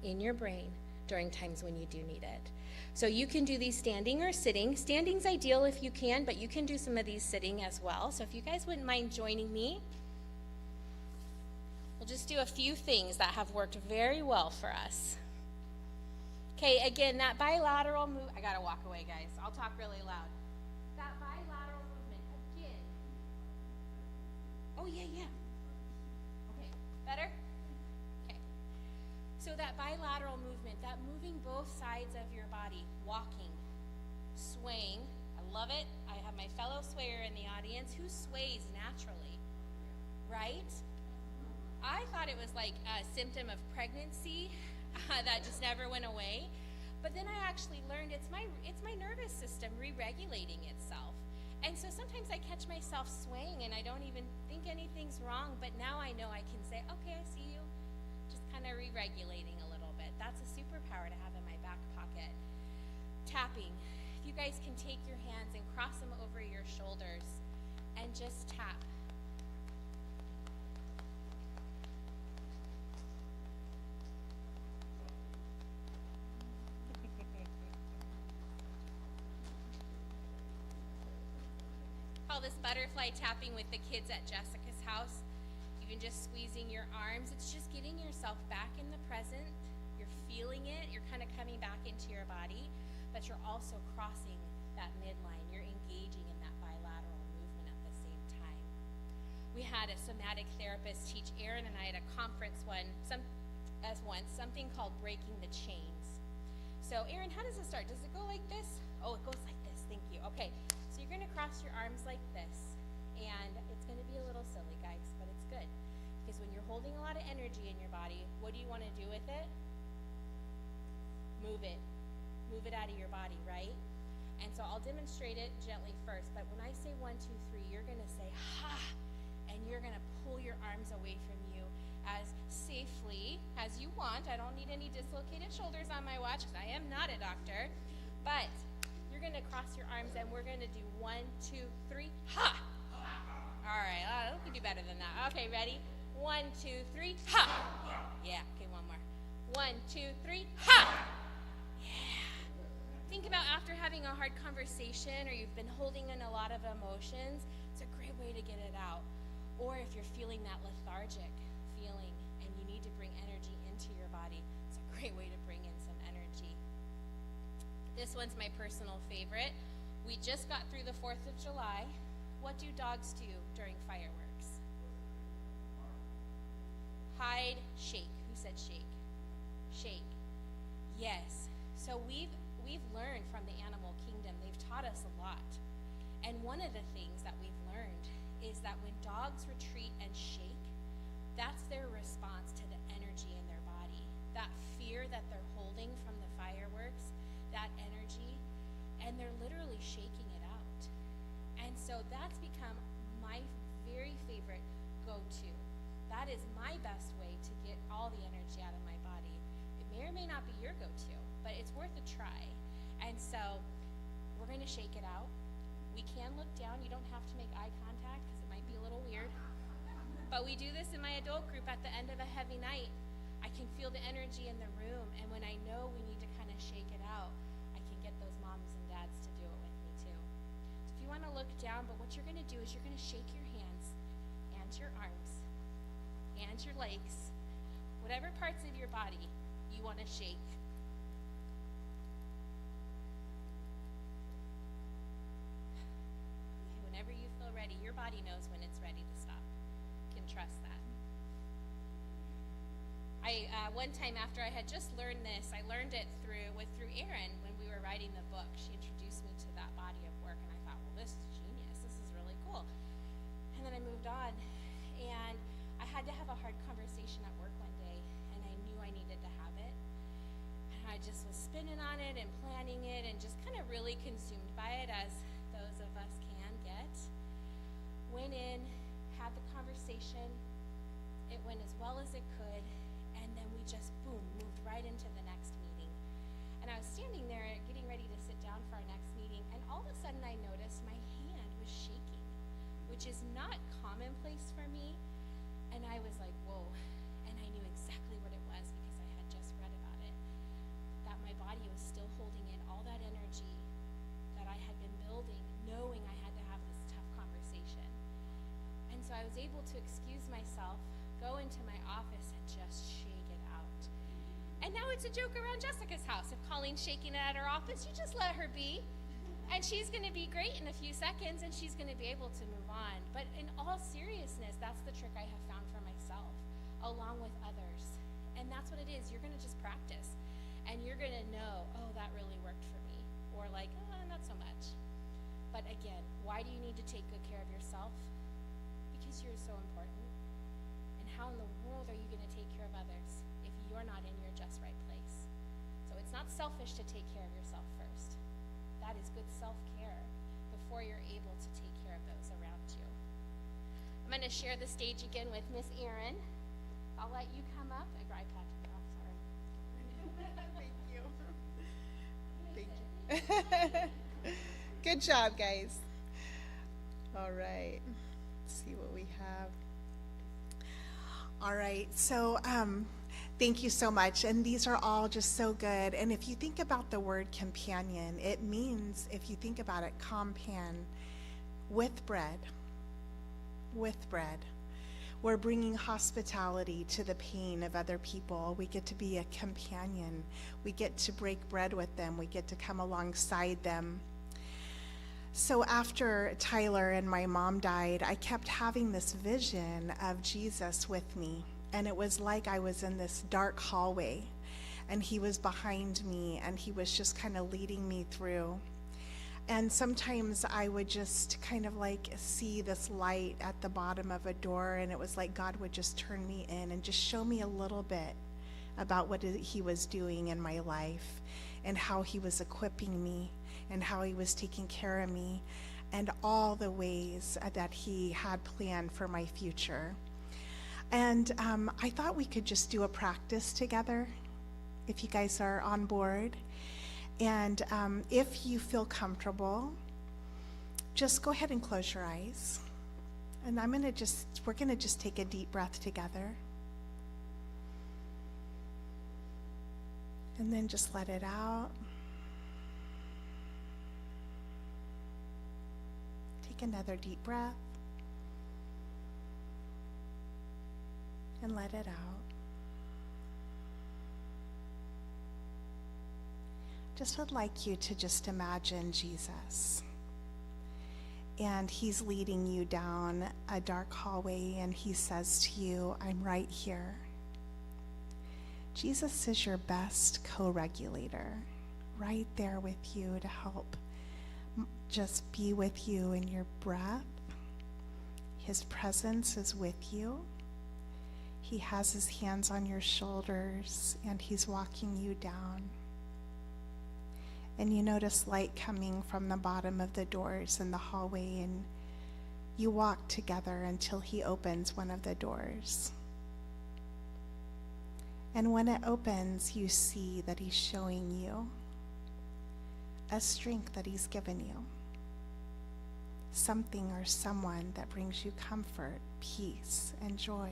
[SPEAKER 4] in your brain during times when you do need it. So you can do these standing or sitting. Standing's ideal if you can, but you can do some of these sitting as well. So if you guys wouldn't mind joining me, we'll just do a few things that have worked very well for us. Okay, again, that bilateral move, I gotta walk away, guys. I'll talk really loud. That bilateral movement, again. Oh, yeah. Okay, better? Okay. So that bilateral movement, that moving both sides of your body, walking, swaying. I love it. I have my fellow swayer in the audience who sways naturally, right? I thought it was like a symptom of pregnancy that just never went away. But then I actually learned it's my nervous system re-regulating itself. And so sometimes I catch myself swaying and I don't even think anything's wrong, but now I know I can say, okay, I see you. Just kind of re-regulating a little bit. That's a superpower to have in my back pocket. Tapping. If you guys can take your hands and cross them over your shoulders and just tap. Call this butterfly tapping with the kids at Jessica's house. Even just squeezing your arms, it's just getting yourself back in the present. You're feeling it, you're kind of coming back into your body, but you're also crossing that midline. You're engaging in that bilateral movement at the same time. We had a somatic therapist teach Erin and I at a conference something called breaking the chains. So Erin, how does it start? Does it go like this? Oh, it goes like this, thank you. Okay, so you're gonna cross your arms like this, and it's gonna be a little silly, guys, but it's good. Because when you're holding a lot of energy in your body, what do you wanna do with it? Move it. Move it out of your body, right? And so I'll demonstrate it gently first, but when I say 1, 2, 3, you're gonna say, ha, and you're gonna pull your arms away from you as safely as you want. I don't need any dislocated shoulders on my watch, because I am not a doctor, but you're gonna cross your arms and we're gonna do 1, 2, 3, ha! All right, we can do better than that. Okay, ready? 1, 2, 3, ha! Yeah, okay, one more. 1, 2, 3, ha! Think about after having a hard conversation or you've been holding in a lot of emotions, it's a great way to get it out. Or if you're feeling that lethargic feeling and you need to bring energy into your body, it's a great way to bring in some energy. This one's my personal favorite. We just got through the 4th of July. What do dogs do during fireworks? Hide, shake. Who said shake? Shake. Yes. So we've learned from the animal kingdom. They've taught us a lot. And one of the things that we've learned is that when dogs retreat and shake, that's their response to the energy in their body. That fear that they're holding from the fireworks, that energy, and they're literally shaking it out. And so that's become my very favorite go-to. That is my best way to get all the energy out of my body. It may or may not be your go-to, but it's worth a try. And so we're going to shake it out. We can look down. You don't have to make eye contact because it might be a little weird. But we do this in my adult group at the end of a heavy night. I can feel the energy in the room, and when I know we need to kind of shake it out, I can get those moms and dads to do it with me too. So if you want to look down, but what you're going to do is you're going to shake your hands and your arms and your legs, whatever parts of your body you want to shake. Okay, whenever you feel ready, your body knows when it's ready to stop. You can trust that. One time after I had just learned this, I learned it through Erin when we were writing the book. She introduced me to that body of work, and I thought, well, this is genius. This is really cool. And then I moved on, and I had to have a hard conversation at work one day, and I knew I needed to have it. And I just was spinning on it and planning it and just kind of really consumed by it, as those of us can get. Went in, had the conversation. It went as well as it could. And then we just, boom, moved right into the next meeting. And I was standing there getting ready to sit down for our next meeting, and all of a sudden I noticed my hand was shaking, which is not commonplace for me. And I was like, whoa. And I knew exactly what it was because I had just read about it, that my body was still holding in all that energy that I had been building, knowing I had to have this tough conversation. And so I was able to excuse myself, go into my office, and just shake it out. And now it's a joke around Jessica's house. If Colleen's shaking it at her office, you just let her be. And she's going to be great in a few seconds, and she's going to be able to move on. But in all seriousness, that's the trick I have found for myself, along with others. And that's what it is. You're going to just practice. And you're going to know, oh, that really worked for me. Or like, oh, not so much. But again, why do you need to take good care of yourself? Because you're so important. How in the world are you going to take care of others if you're not in your just right place? So it's not selfish to take care of yourself first. That is good self-care before you're able to take care of those around you. I'm going to share the stage again with Miss Erin. I'll let you come up. I patted me off, sorry.
[SPEAKER 2] Thank you. Good job, guys. All right. Let's see what we have. All right, so thank you so much. And these are all just so good. And if you think about the word companion, it means, if you think about it, compan, with bread. With bread. We're bringing hospitality to the pain of other people. We get to be a companion. We get to break bread with them. We get to come alongside them. So after Tyler and my mom died, I kept having this vision of Jesus with me. And it was like I was in this dark hallway, and he was behind me, and he was just kind of leading me through. And sometimes I would just kind of like see this light at the bottom of a door, and it was like God would just turn me in and just show me a little bit about what he was doing in my life and how he was equipping me and how he was taking care of me and all the ways that he had planned for my future. And I thought we could just do a practice together, if you guys are on board. And if you feel comfortable, just go ahead and close your eyes. And we're gonna just take a deep breath together. And then just let it out. Take another deep breath. And let it out. Just would like you to just imagine Jesus. And he's leading you down a dark hallway, and he says to you, I'm right here. Jesus is your best co-regulator, right there with you to help just be with you in your breath. His presence is with you. He has his hands on your shoulders, and he's walking you down. And you notice light coming from the bottom of the doors in the hallway, and You walk together until he opens one of the doors. And when it opens, you see that he's showing you a strength that he's given you, something or someone that brings you comfort, peace, and joy.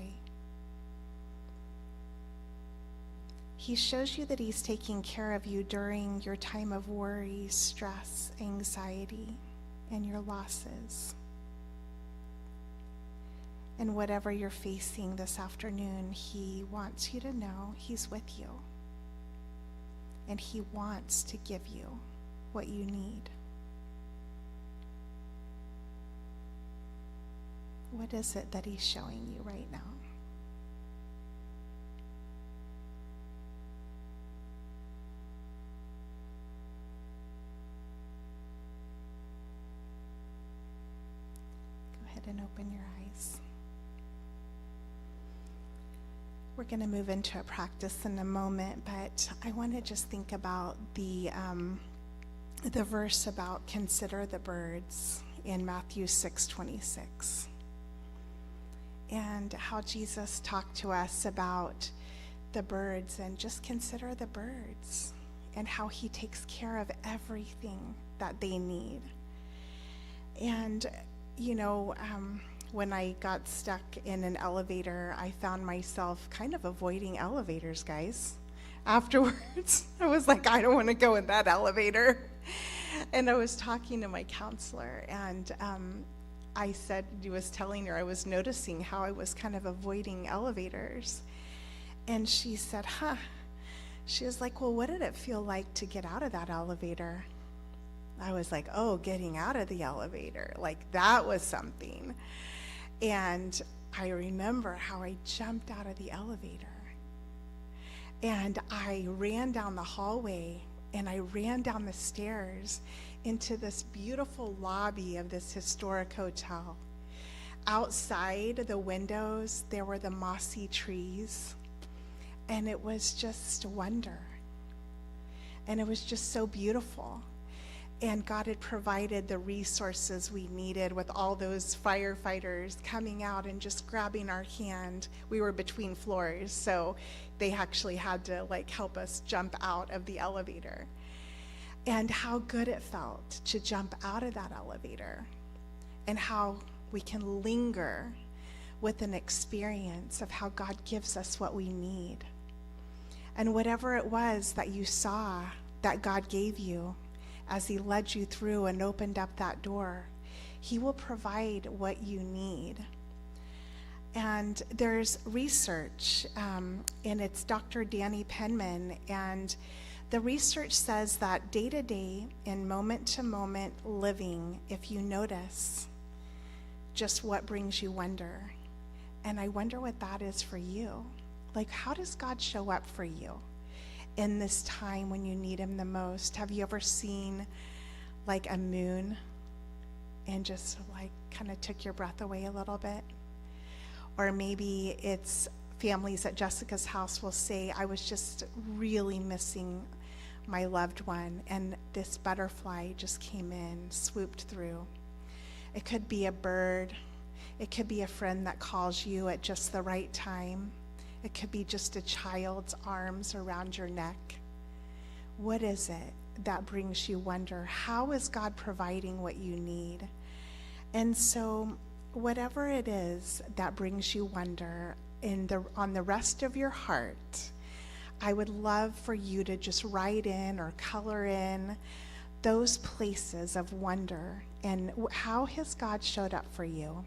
[SPEAKER 2] He shows you that he's taking care of you during your time of worry, stress, anxiety, and your losses. And whatever you're facing this afternoon, he wants you to know he's with you. And he wants to give you what you need. What is it that he's showing you right now? Go ahead and open your eyes. We're going to move into a practice in a moment, but I want to just think about the verse about consider the birds in Matthew 6:26, and how Jesus talked to us about the birds, and just consider the birds and how he takes care of everything that they need. And when I got stuck in an elevator, I found myself kind of avoiding elevators, guys. Afterwards, I was like, I don't want to go in that elevator. And I was talking to my counselor, and I was telling her I was noticing how I was kind of avoiding elevators. And she said, she was like, well, what did it feel like to get out of that elevator? I was like, oh, getting out of the elevator, like that was something. And I remember how I jumped out of the elevator, and I ran down the hallway, and I ran down the stairs into this beautiful lobby of this historic hotel. Outside the windows, there were the mossy trees, and it was just wonder. And it was just so beautiful. And God had provided the resources we needed, with all those firefighters coming out and just grabbing our hand. We were between floors, so they actually had to help us jump out of the elevator. And how good it felt to jump out of that elevator, and how we can linger with an experience of how God gives us what we need. And whatever it was that you saw that God gave you, as he led you through and opened up that door, he will provide what you need. And there's research, and it's Dr. Danny Penman, and the research says that day-to-day and moment-to-moment living, if you notice just what brings you wonder, and I wonder what that is for you. How does God show up for you in this time when you need him the most? Have you ever seen a moon and just kind of took your breath away a little bit? Or maybe it's families at Jessica's house will say, I was just really missing my loved one, and this butterfly just came in, swooped through. It could be a bird. It could be a friend that calls you at just the right time. It could be just a child's arms around your neck. What is it that brings you wonder? How is God providing what you need? And so whatever it is that brings you wonder on the rest of your heart, I would love for you to just write in or color in those places of wonder, and how has God showed up for you?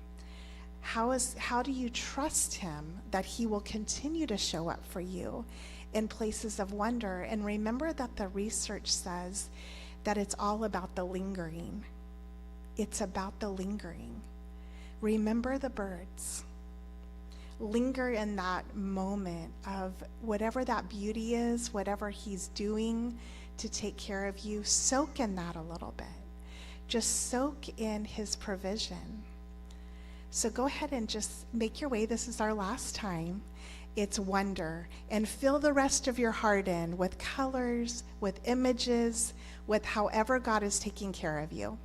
[SPEAKER 2] How do you trust him that he will continue to show up for you in places of wonder? And remember that the research says that it's all about the lingering. It's about the lingering. Remember the birds. Linger in that moment of whatever that beauty is, whatever he's doing to take care of you. Soak in that a little bit. Just soak in his provision. So go ahead and just make your way. This is our last time. It's wonder. And fill the rest of your heart in with colors, with images, with however God is taking care of you.